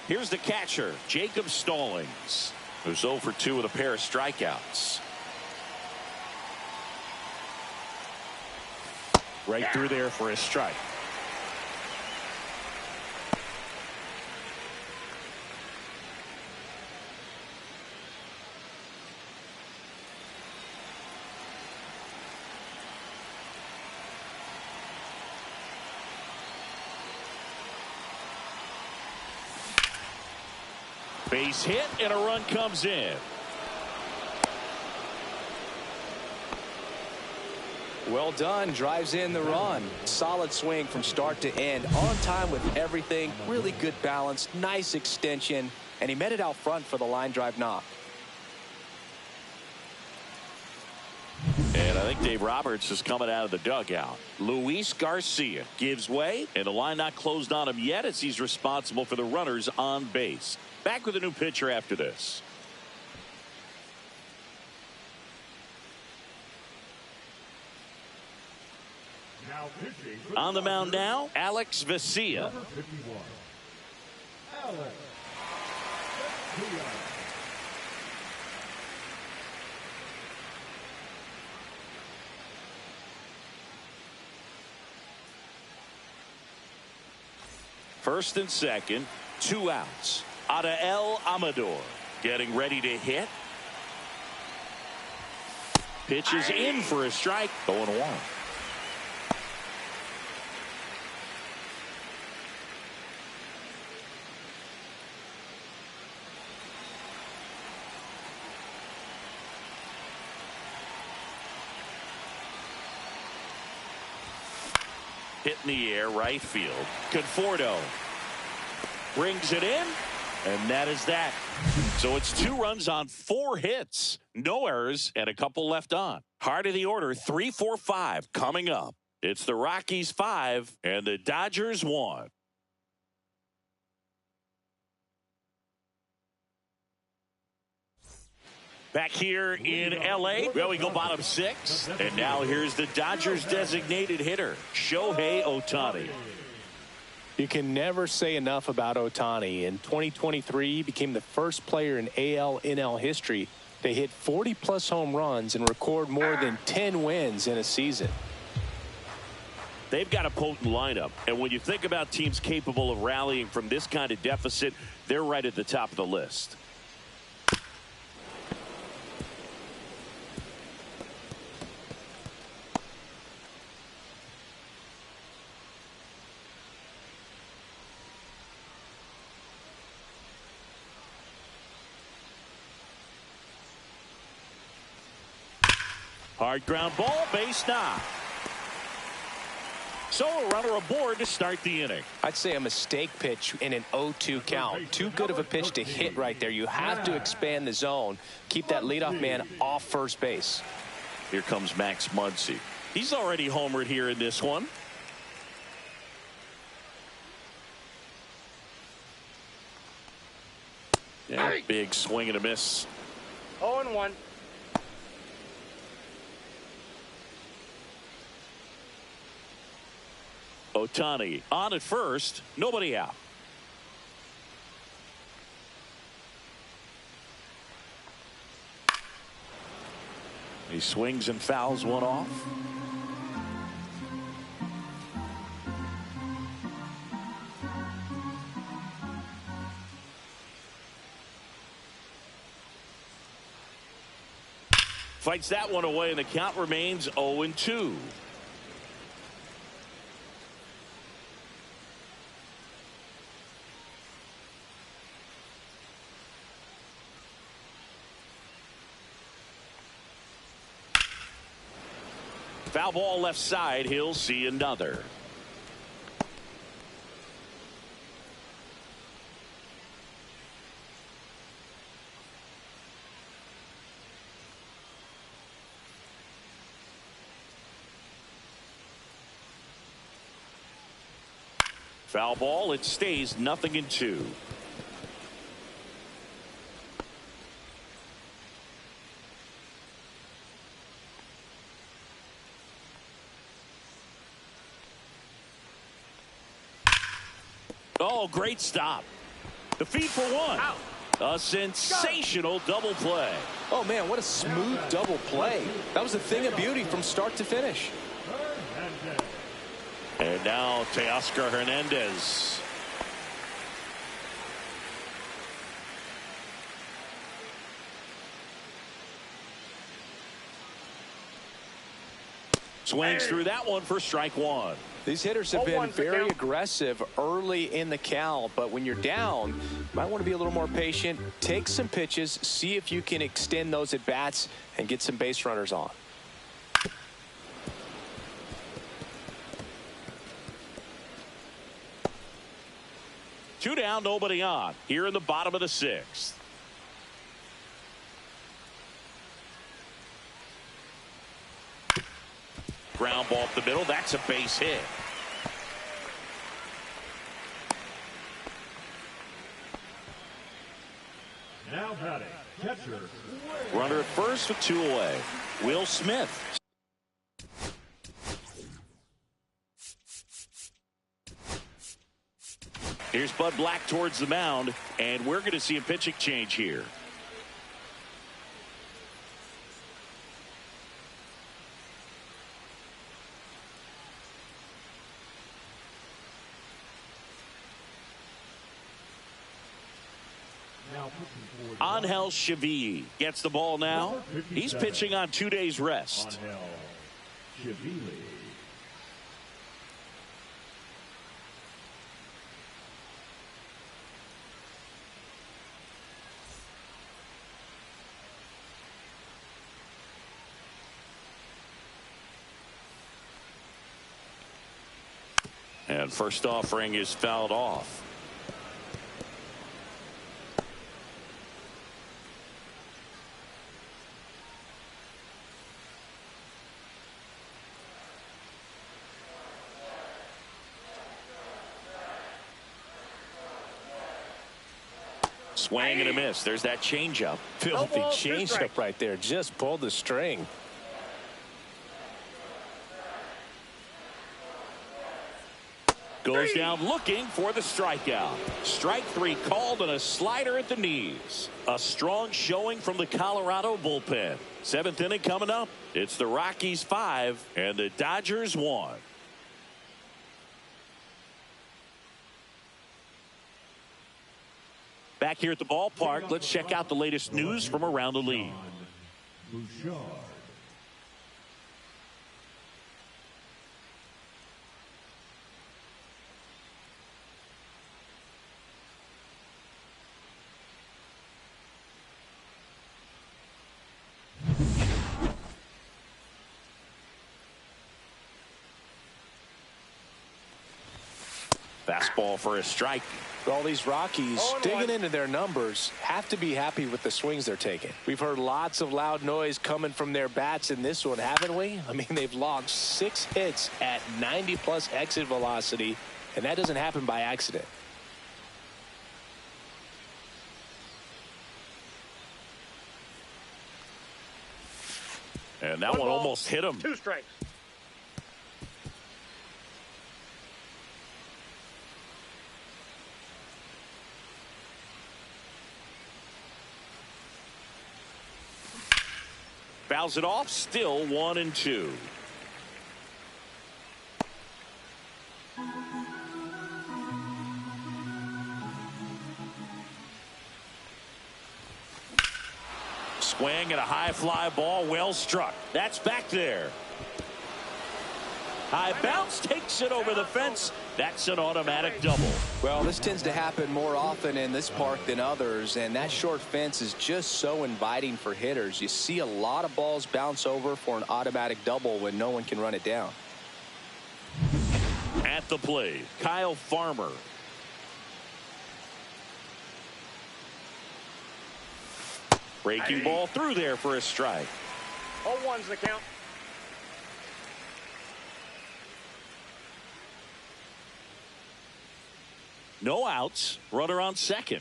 S1: Here's the catcher, Jacob Stallings, who's 0 for 2 with a pair of strikeouts. Right through there for a strike. Base hit and a run comes in.
S2: Well done. Drives in the run. Solid swing from start to end. On time with everything. Really good balance. Nice extension. And he met it out front for the line drive knock.
S1: And I think Dave Roberts is coming out of the dugout. Luis Garcia gives way, and the line not closed on him yet as he's responsible for the runners on base. Back with a new pitcher after this. On the mound now, Alex Vesia.
S4: Number 51, Alex Vesia.
S1: First and second, 2 outs. Adael Amador getting ready to hit. Pitches in for a strike. 0-1. Hit in the air, right field. Conforto brings it in, and that is that. So it's 2 runs on 4 hits, no errors, and a couple left on. Heart of the order, 3, 4, 5 coming up. It's the Rockies 5 and the Dodgers 1. Back here in L.A., well, we go bottom 6. And now here's the Dodgers designated hitter, Shohei Ohtani.
S2: You can never say enough about Ohtani. In 2023, he became the first player in AL/NL history to hit 40-plus home runs and record more than 10 wins in a season.
S1: They've got a potent lineup. And when you think about teams capable of rallying from this kind of deficit, they're right at the top of the list. Hard ground ball, base knock. So a runner aboard to start the inning.
S2: I'd say a mistake pitch in an 0-2 count. Too good of a pitch to hit right there. You have to expand the zone. Keep that leadoff man off first base.
S1: Here comes Max Muncy. He's already homered here in this one. Yeah, big swing and a miss.
S5: 0-1.
S1: Ohtani on at first, nobody out. He swings and fouls one off. Fights that one away, and the count remains 0-2. Foul ball left side. He'll see another. Foul ball. It stays 0-2. Oh, great stop. The feed for one.
S5: Out.
S1: A sensational double play.
S2: Oh, man, what a smooth double play. That was a thing of beauty from start to finish.
S1: And now Teoscar Hernandez. Swings through that one for strike one.
S2: These hitters have been
S5: 0-1 for
S2: very
S5: count.
S2: aggressive early in the count, but when you're down, you might want to be a little more patient. Take some pitches, see if you can extend those at bats and get some base runners on.
S1: Two down, nobody on. Here in the bottom of the sixth. Ground ball up the middle. That's a base hit.
S4: Now batting, catcher.
S1: Runner at first with two away. Will Smith. Here's Bud Black towards the mound, and we're going to see a pitching change here.
S4: Now pitching for
S1: Angel Chiville gets the ball now. He's pitching on 2 days rest.
S4: Angel Chiville.
S1: And first offering is fouled off. Swing and a miss. There's that changeup.
S2: Filthy
S5: ball, two
S2: changeup
S5: strikes.
S2: right there. Just pulled the string.
S1: Goes down looking for the strikeout. Strike three called and a slider at the knees. A strong showing from the Colorado bullpen. Seventh inning coming up. It's the Rockies 5 and the Dodgers 1. Back here at the ballpark, let's check out the latest news from around the league.
S4: Bouchard.
S1: Fastball for a strike.
S2: All these Rockies
S5: 0-1.
S2: digging into their numbers have to be happy with the swings they're taking. We've heard lots of loud noise coming from their bats in this one, haven't we? I mean, they've logged 6 hits at 90+ exit velocity, and that doesn't happen by accident.
S1: And that one almost hit him.
S5: 2 strikes.
S1: Fouls it off. Still 1-2. Swing and a high fly ball, well struck. That's back there. High bounce takes it over the fence. That's an automatic double.
S2: Well, this tends to happen more often in this park than others, and that short fence is just so inviting for hitters. You see a lot of balls bounce over for an automatic double when no one can run it down.
S1: At the plate, Kyle Farmer. Breaking ball through there for a strike.
S5: 0-1's the count.
S1: No outs. Runner on second.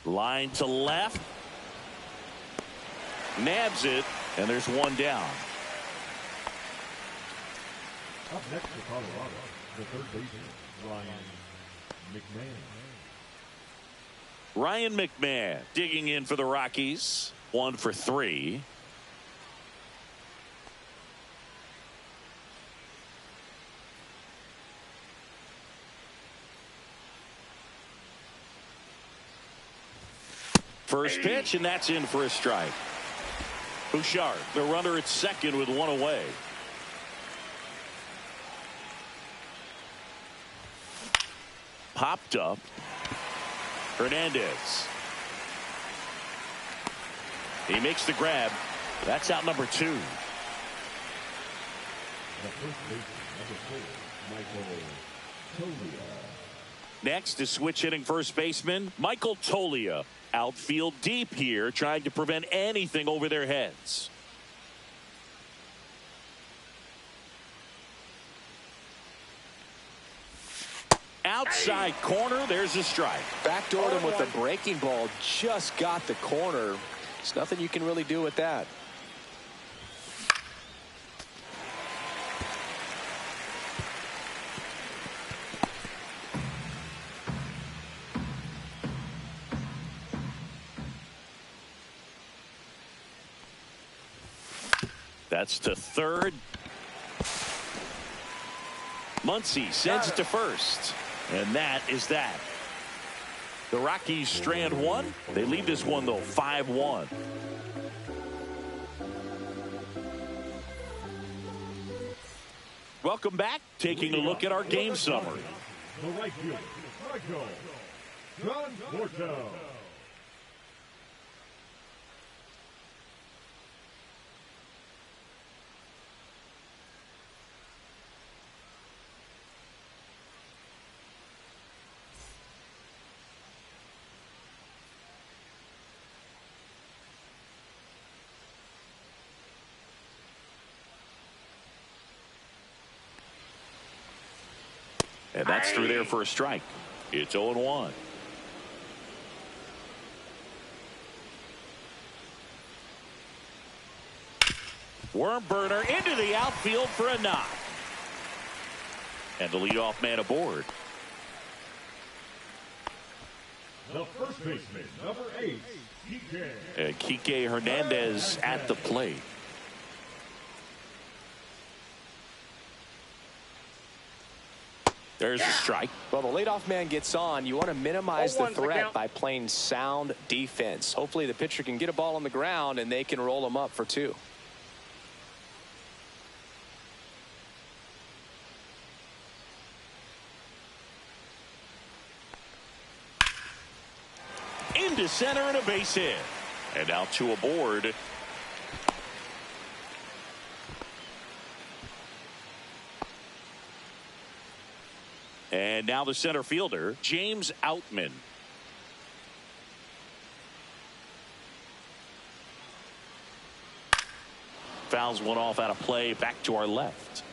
S1: Line to left. Nabs it, and there's one down.
S4: Up next for Colorado, the third baseman, Ryan McMahon.
S1: Ryan McMahon digging in for the Rockies. 1 for 3. First pitch, and that's in for a strike. Bouchard, the runner at second with 1 away. Popped up. Hernandez. He makes the grab. That's out number 2.
S4: The first baseman, number 4, Michael Tolia.
S1: Next is switch hitting first baseman Michael Tolia. Outfield deep here, trying to prevent anything over their heads. Outside corner, there's a strike.
S2: Backdoored him with a breaking ball, just got the corner. There's nothing you can really do with that.
S1: That's to third. Muncy sends it to first. And that is that. The Rockies strand 1. They lead this one, though, 5-1. Welcome back. Taking a look at our game summary.
S4: The right fielder, Michael Conforto.
S1: And that's through there for a strike. It's 0-1. Worm burner into the outfield for a knock. And the leadoff man aboard.
S4: The first baseman, number 8, Kike.
S1: And Kike Hernandez at the plate. There's a strike.
S2: Well, the leadoff man gets on. You want to minimize the
S5: 0-1's the
S2: threat
S5: count.
S2: by playing sound defense. Hopefully the pitcher can get a ball on the ground and they can roll him up for 2.
S1: Into center and a base hit. And now 2 aboard. And now the center fielder, James Outman. Fouls one off out of play, back to our left.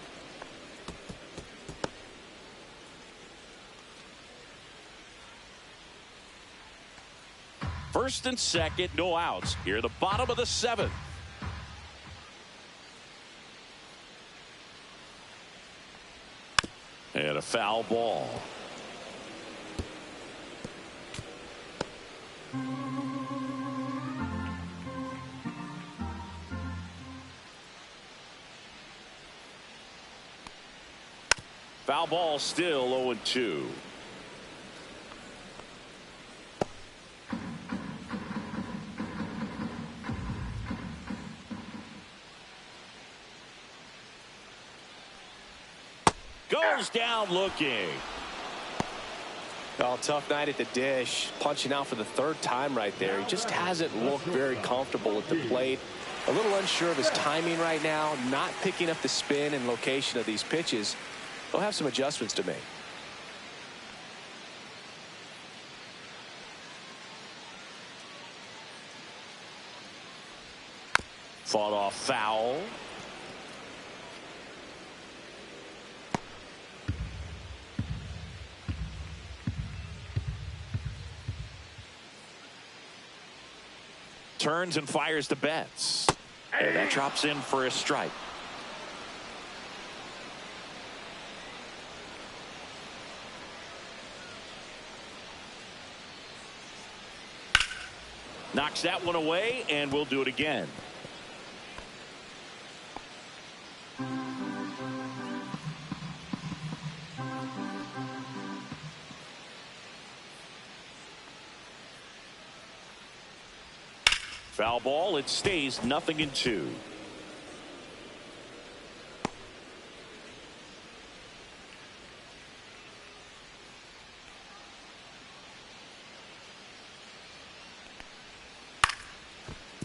S1: First and second, no outs. Here at the bottom of the 7th. And a foul ball. Foul ball, still 0-2. Goes down looking.
S2: Oh, tough night at the dish. Punching out for the 3rd time right there. He just hasn't looked very comfortable at the plate. A little unsure of his timing right now. Not picking up the spin and location of these pitches. He'll have some adjustments to make.
S1: Fought off foul. Turns and fires to Betts. And that drops in for a strike. Knocks that one away, and we'll do it again. Foul ball. It stays 0-2.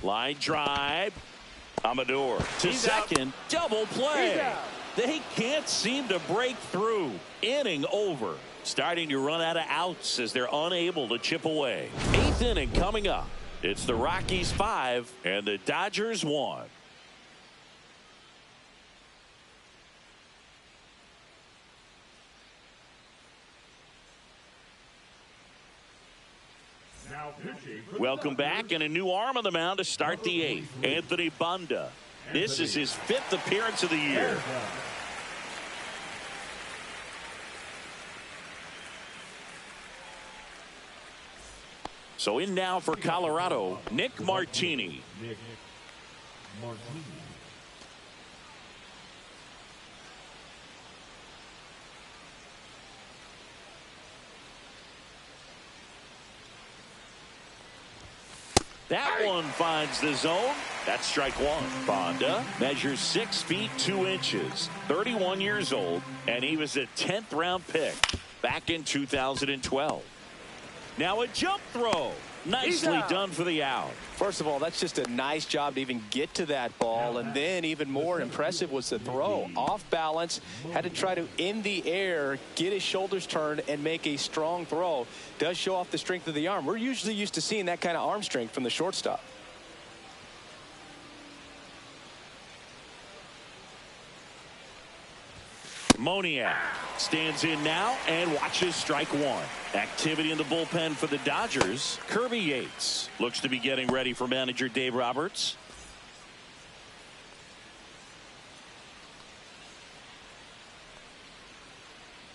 S1: Line drive. Amador to second. Double play. They can't seem to break through. Inning over. Starting to run out of outs as they're unable to chip away. 8th inning coming up. It's the Rockies 5 and the Dodgers 1. Welcome back, and a new arm on the mound to start the 8th. Anthony Banda. This is his 5th appearance of the year. So in now for Colorado, Nick Martini. That one finds the zone. That's strike one. Banda measures 6 feet 2 inches, 31 years old, and he was a 10th round pick back in 2012. Now a jump throw. Nicely done for the out.
S2: First of all, that's just a nice job to even get to that ball. And then even more impressive was the throw. Off balance, had to try to, in the air, get his shoulders turned and make a strong throw. Does show off the strength of the arm. We're usually used to seeing that kind of arm strength from the shortstop.
S1: Moniak stands in now and watches strike one. Activity in the bullpen for the Dodgers. Kirby Yates looks to be getting ready for manager Dave Roberts.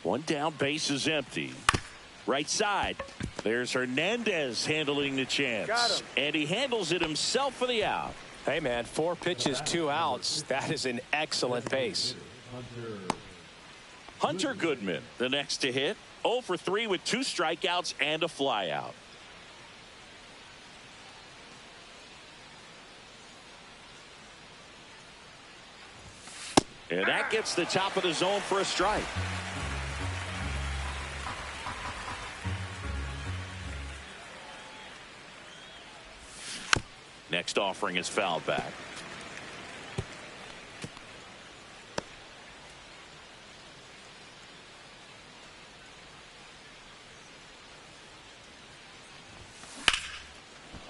S1: One down, base is empty. Right side. There's Hernandez handling the chance. And he handles it himself for the out.
S2: Hey, man, 4 pitches, 2 outs. That is an excellent pace.
S1: Hunter Goodman, the next to hit. 0 for 3 with 2 strikeouts and a flyout. And that gets the top of the zone for a strike. Next offering is fouled back.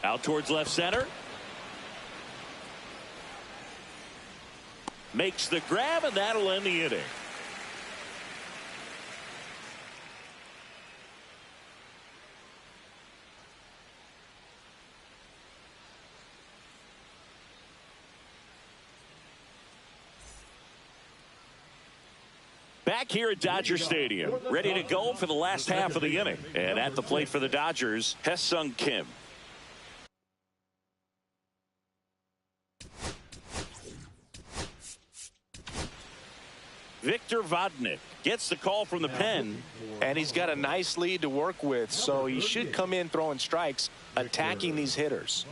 S1: Out towards left center. Makes the grab, and that'll end the inning. Back here at Dodger Stadium, ready to go for the last half of the inning. And at the plate for the Dodgers, Hye-Sung Kim. Victor Vodnik gets the call from the pen.
S2: And he's got a nice lead to work with, so he should come in throwing strikes, attacking these hitters.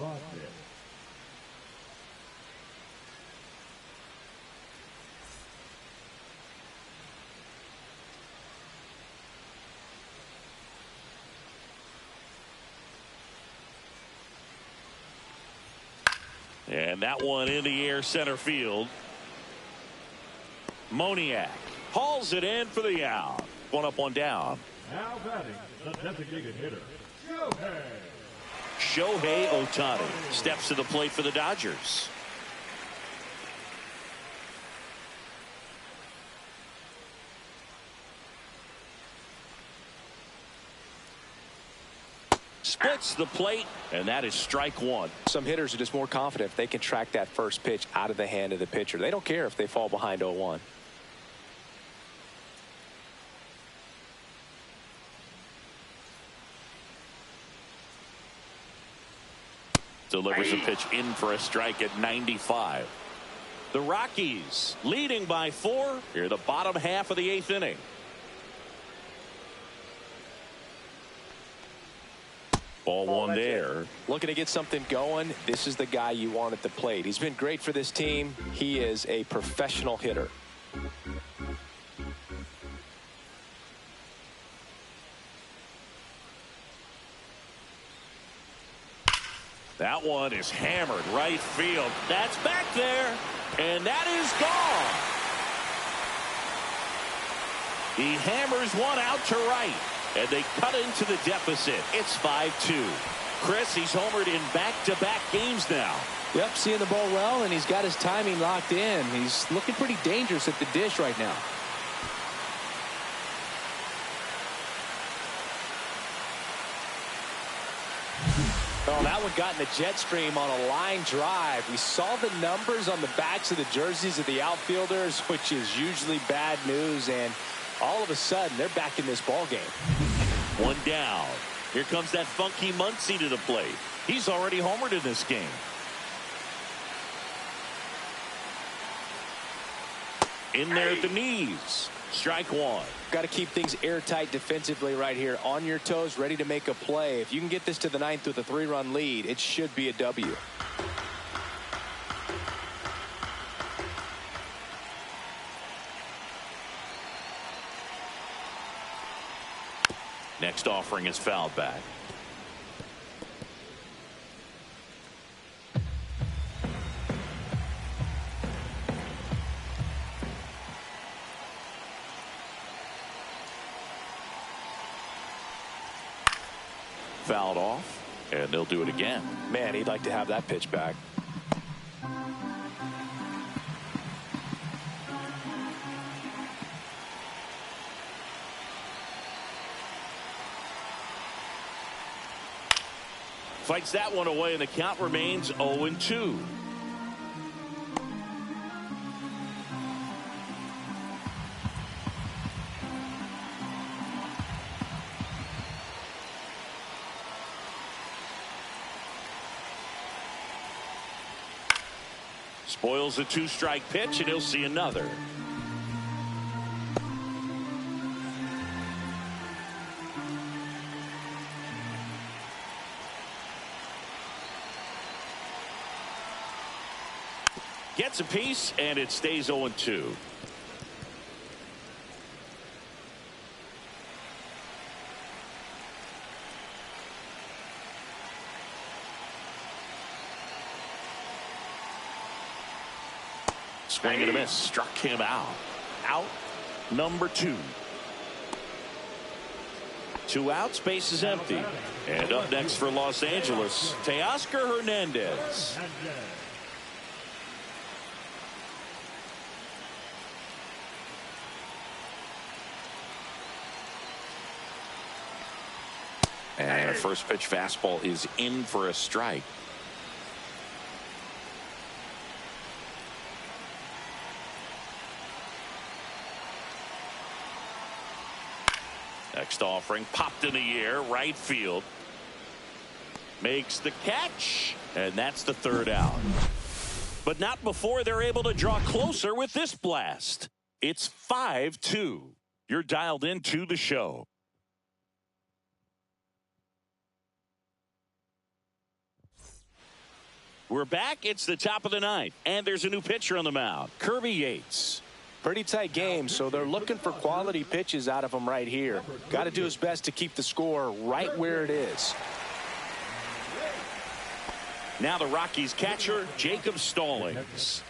S1: And that one in the air center field. Moniak hauls it in for the out. One up, one down.
S4: Now batting the designated hitter,
S1: Shohei Ohtani steps to the plate for the Dodgers. Splits the plate, and that is strike one.
S2: Some hitters are just more confident if they can track that first pitch out of the hand of the pitcher. They don't care if they fall behind 0-1.
S1: Delivers a pitch in for a strike at 95. The Rockies leading by 4 here the bottom half of the 8th inning. Ball one there.
S2: Looking to get something going. This is the guy you want at the plate. He's been great for this team. He is a professional hitter.
S1: That one is hammered right field. That's back there, and that is gone. He hammers one out to right, and they cut into the deficit. It's 5-2. Chris, he's homered in back-to-back games now.
S2: Yep, seeing the ball well, and he's got his timing locked in. He's looking pretty dangerous at the dish right now. Oh, that one got in the jet stream on a line drive. We saw the numbers on the backs of the jerseys of the outfielders, which is usually bad news, and all of a sudden they're back in this ball game.
S1: One down. Here comes that funky Muncy to the plate. He's already homered in this game. In there at the knees. Strike one.
S2: Got to keep things airtight defensively right here. On your toes, ready to make a play. If you can get this to the 9th with a 3-run lead, it should be a W.
S1: Next offering is fouled back. Fouled off, and they'll do it again.
S2: Man, he'd like to have that pitch back.
S1: Fights that one away, and the count remains 0-2. Spoils a 2-strike pitch, and he'll see another. Gets a piece, and it stays 0-2. Swing and a miss. Struck him out. Out number 2. 2 outs. Base is empty. And up next for Los Angeles, Teoscar Hernandez.
S3: And a first pitch fastball is in for a strike.
S1: Next offering popped in the air, right field. Makes the catch, and that's the third out. But not before they're able to draw closer with this blast. It's 5-2. You're dialed into the show. We're back. It's the top of the ninth, and there's a new pitcher on the mound, Kirby Yates.
S2: Pretty tight game, so they're looking for quality pitches out of him right here. Got to do his best to keep the score right where it is.
S1: Now the Rockies catcher, Jacob Stallings.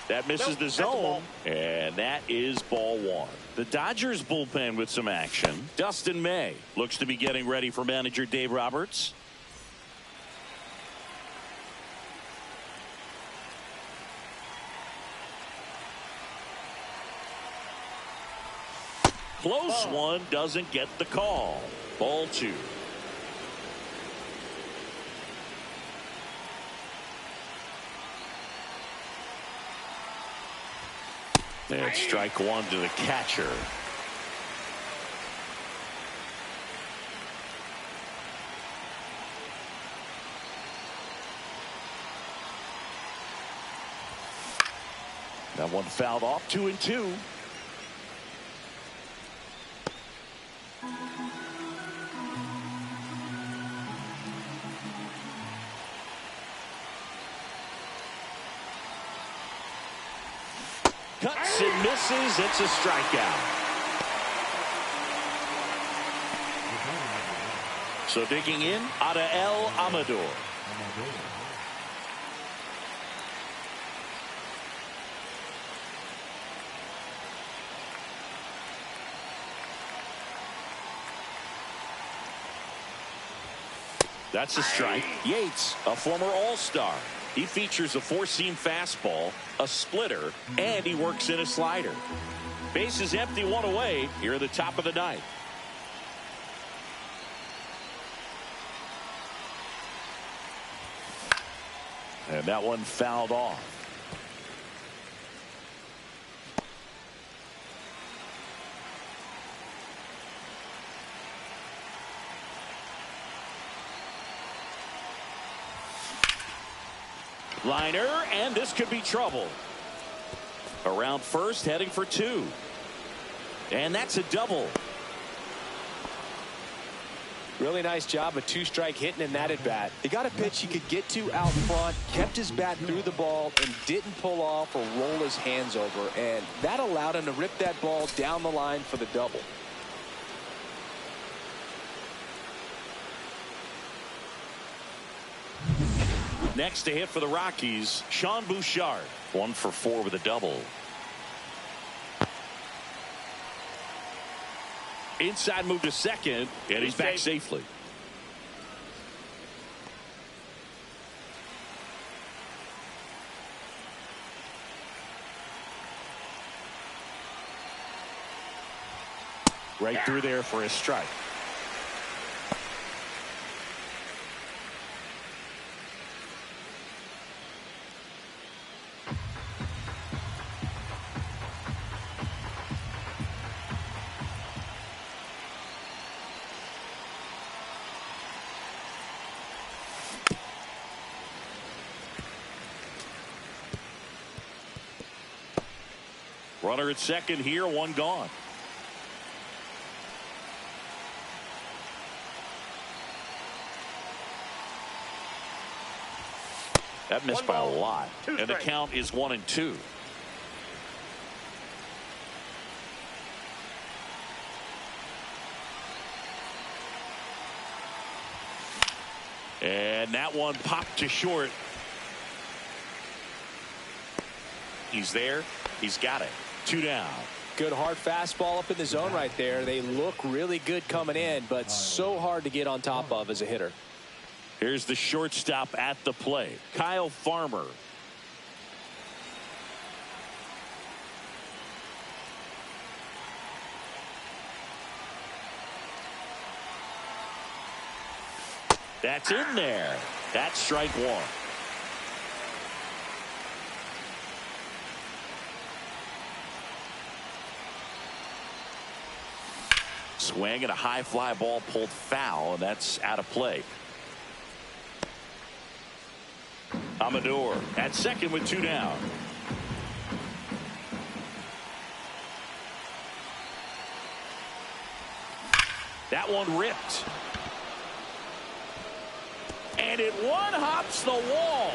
S1: That misses the zone, and that is ball one. The Dodgers bullpen with some action. Dustin May looks to be getting ready for manager Dave Roberts. Close one, doesn't get the call. Ball two. And strike one to the catcher. That one fouled off, 2-2. Cuts and misses. It's a strikeout. So digging in, Adael Amador. That's a strike. Yates, a former All-Star. He features a four-seam fastball, a splitter, and he works in a slider. Bases empty, one away here at the top of the ninth. And that one fouled off. Liner, and this could be trouble. Around first, heading for two. And that's a double.
S2: Really nice job of two-strike hitting in that at-bat. He got a pitch he could get to out front, kept his bat through the ball, and didn't pull off or roll his hands over. And that allowed him to rip that ball down the line for the double.
S1: Next to hit for the Rockies, Sean Bouchard. 1 for 4 with a double. Inside move to second, and he's back safely. Right through there for a strike. Runner at second here, one gone. That missed by a lot. And the count is 1-2. And that one popped to short. He's there. He's got it. 2 down.
S2: Good hard fastball up in the zone right there. They look really good coming in, but so hard to get on top of as a hitter.
S1: Here's the shortstop at the plate, Kyle Farmer. That's in there. That's strike one. Swing and a high fly ball pulled foul, and that's out of play. Amador at second with two down. That one ripped. And it one hops the wall.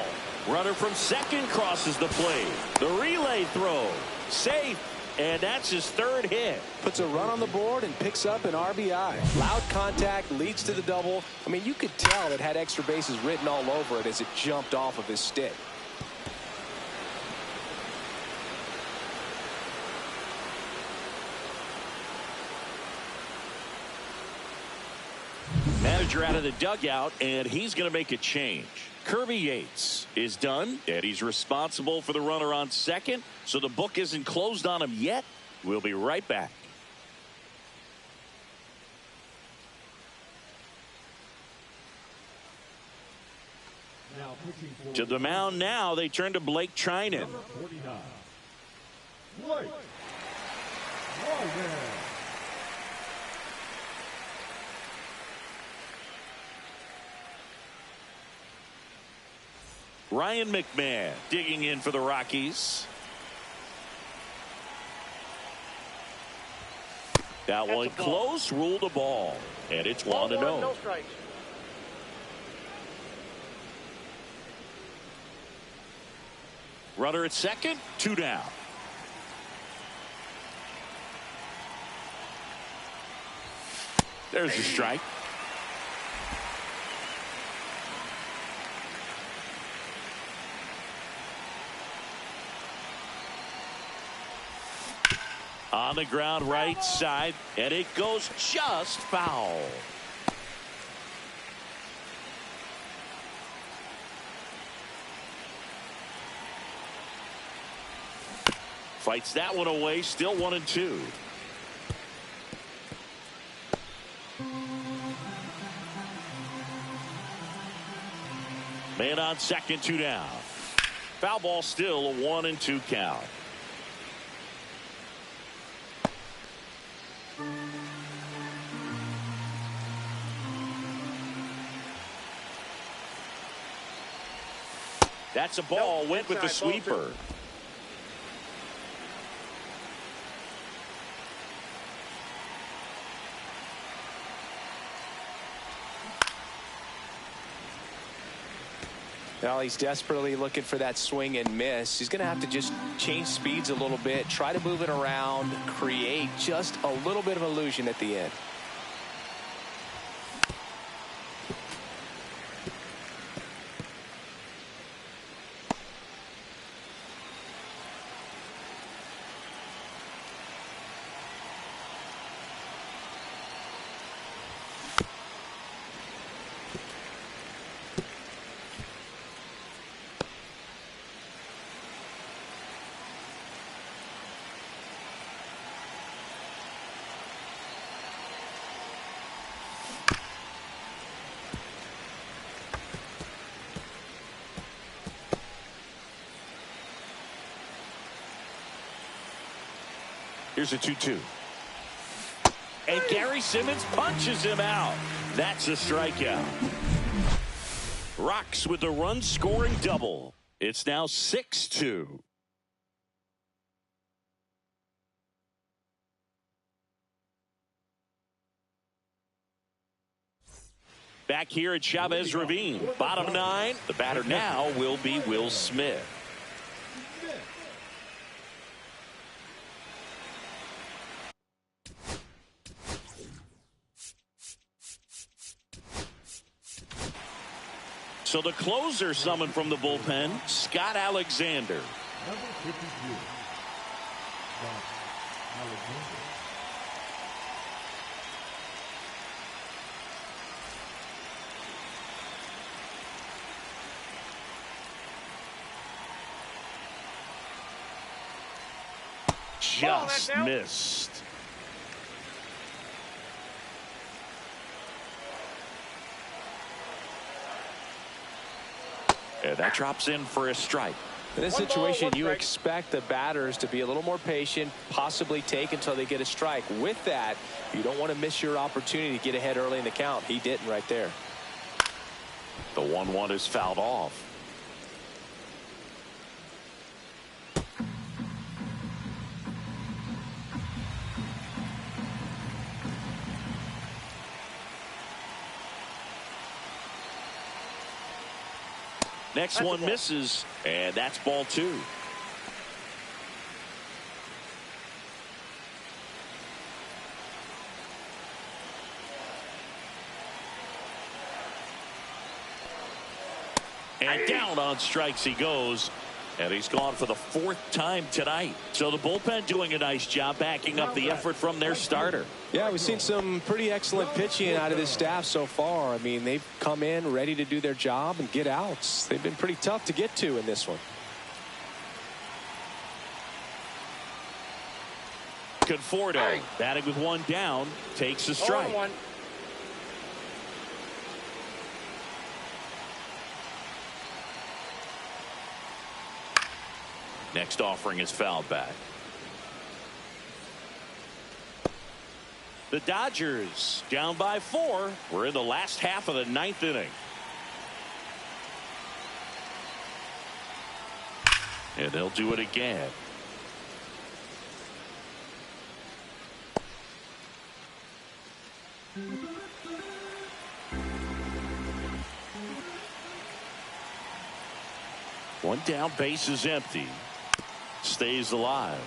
S1: Runner from second crosses the plate. The relay throw. Safe. And that's his third hit.
S2: Puts a run on the board and picks up an RBI. Loud contact leads to the double. I mean, you could tell it had extra bases written all over it as it jumped off of his stick.
S1: Manager out of the dugout, and he's going to make a change. Kirby Yates is done, and he's responsible for the runner on second, so the book isn't closed on him yet. We'll be right back. To the mound now, they turn to Blake Trinan.
S4: Blake Trinan.
S1: Ryan McMahon digging in for the Rockies. That one close, ruled a ball, and it's 1-0.
S5: No strikes.
S1: Runner at second, two down. There's a strike. On the ground right side, and it goes just foul. Fights that one away, still 1-2. Man on second, two down. Foul ball, still a 1-2 count. That's a ball, went with the sweeper.
S2: Well, he's desperately looking for that swing and miss. He's going to have to just change speeds a little bit, try to move it around, create just a little bit of illusion at the end.
S1: Here's a 2-2. And Gary Simmons punches him out. That's a strikeout. Rocks with a run-scoring double. It's now 6-2. Back here at Chavez Ravine. Bottom nine. The batter now will be Will Smith. So the closer summoned from the bullpen, Scott Alexander.
S4: Number 52. Scott Alexander.
S1: Just missed. And that drops in for a strike.
S2: In this situation, you expect the batters to be a little more patient, possibly take until they get a strike. With that, you don't want to miss your opportunity to get ahead early in the count. He didn't right there.
S1: The 1-1 is fouled off. Next one misses, and that's ball 2. And down on strikes he goes. And he's gone for the 4th time tonight. So the bullpen doing a nice job backing up the effort from their starter.
S2: Yeah, we've seen some pretty excellent pitching out of this staff so far. I mean, they've come in ready to do their job and get outs. They've been pretty tough to get to in this one.
S1: Conforto batting with 1 down, takes a strike. Next offering is fouled back. The Dodgers down by 4. We're in the last half of the 9th inning. And they'll do it again. One down, base is empty. Stays alive.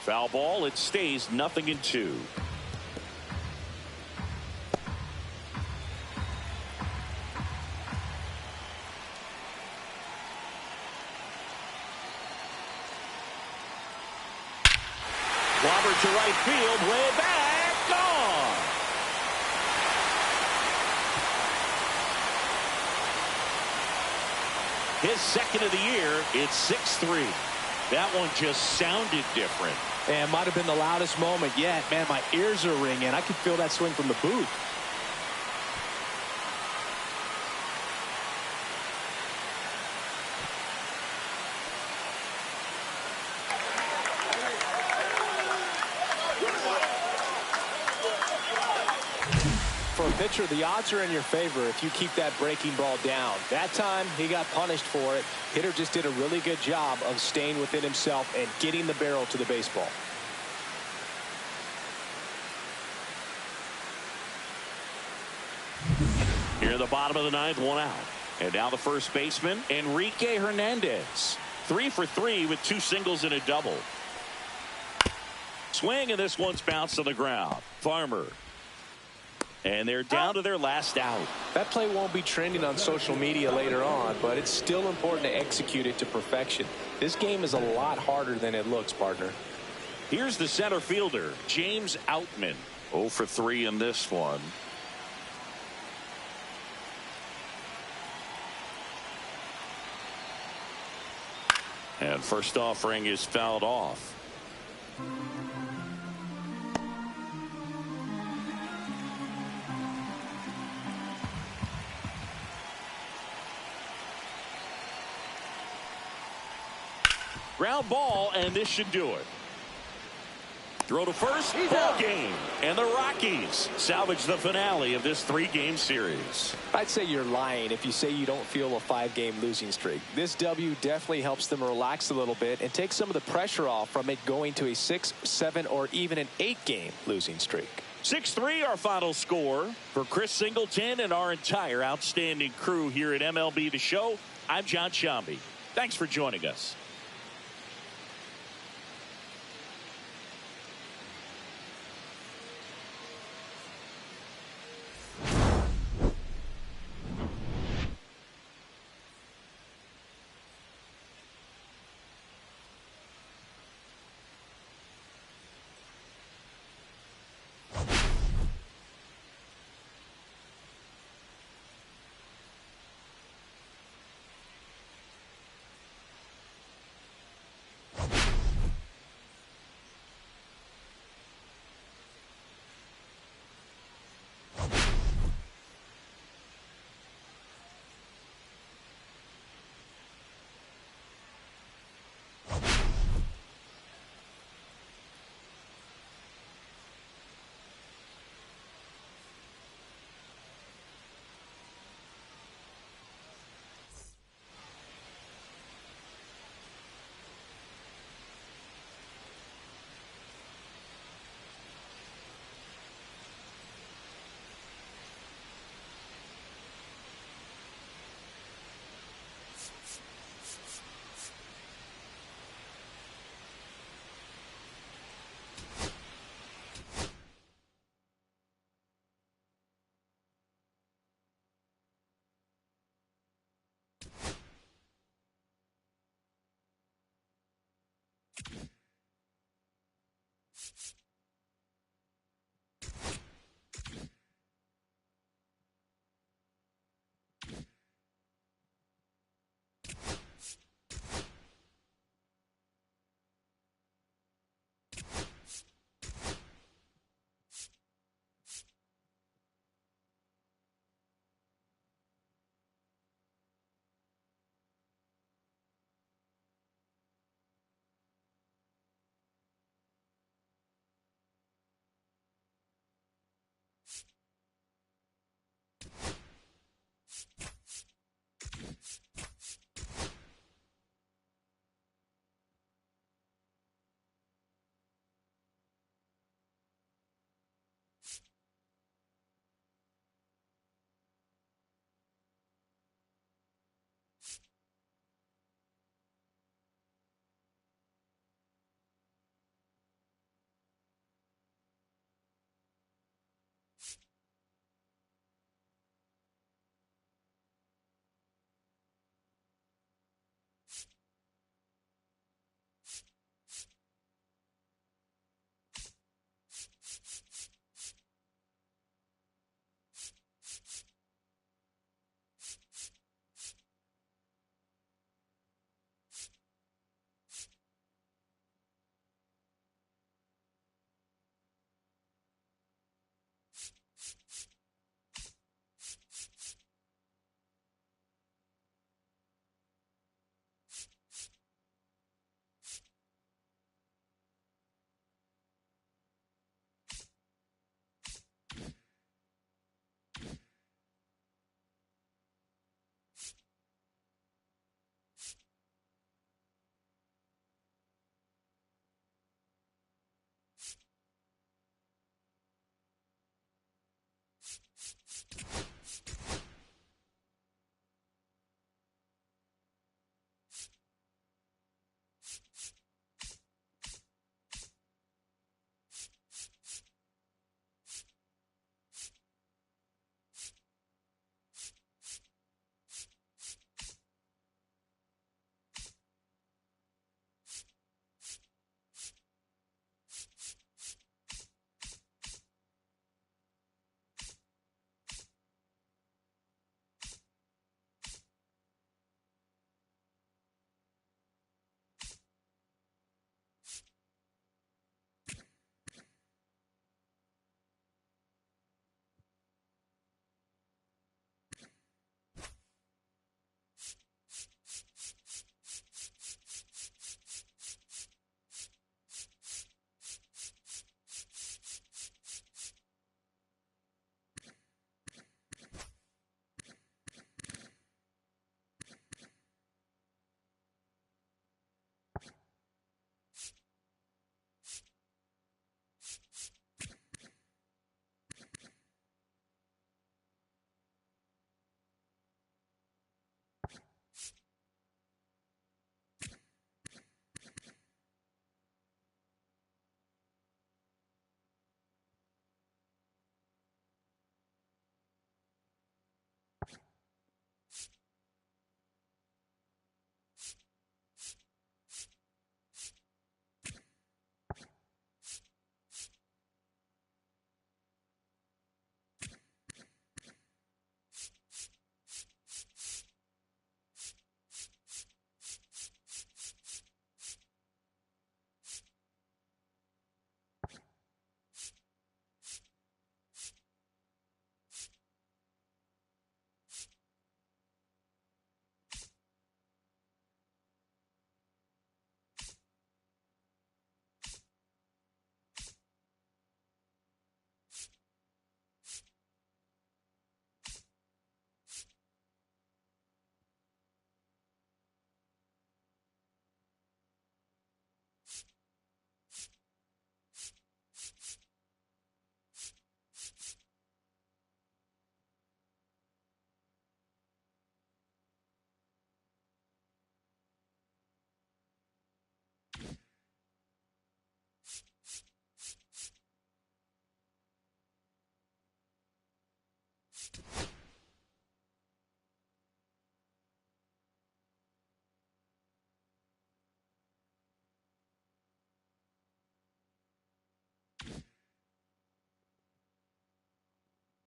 S1: Foul ball. It stays 0-2. Robert to right field, way back, gone. His 2nd of the year. It's 6-3. That one just sounded different.
S2: And might have been the loudest moment yet. Man, my ears are ringing. I could feel that swing from the booth. For a pitcher, the odds are in your favor if you keep that breaking ball down. That time, he got punished for it. Hitter just did a really good job of staying within himself and getting the barrel to the baseball.
S1: Here in the bottom of the 9th, 1 out. And now the first baseman, Enrique Hernandez. 3 for 3 with 2 singles and a double. Swing, and this one's bounced to the ground. Farmer. And they're down to their last out.
S2: That play won't be trending on social media later on, but it's still important to execute it to perfection. This game is a lot harder than it looks, partner.
S1: Here's the center fielder, James Outman. 0 for 3 in this one. And first offering is fouled off. Ground ball, and this should do it. Throw to first, ball game. And the Rockies salvage the finale of this 3-game series.
S2: I'd say you're lying if you say you don't feel a 5-game losing streak. This W definitely helps them relax a little bit and take some of the pressure off from it going to a 6, 7, or even an 8-game losing streak.
S1: 6-3 our final score. For Chris Singleton and our entire outstanding crew here at MLB The Show, I'm John Shambi. Thanks for joining us.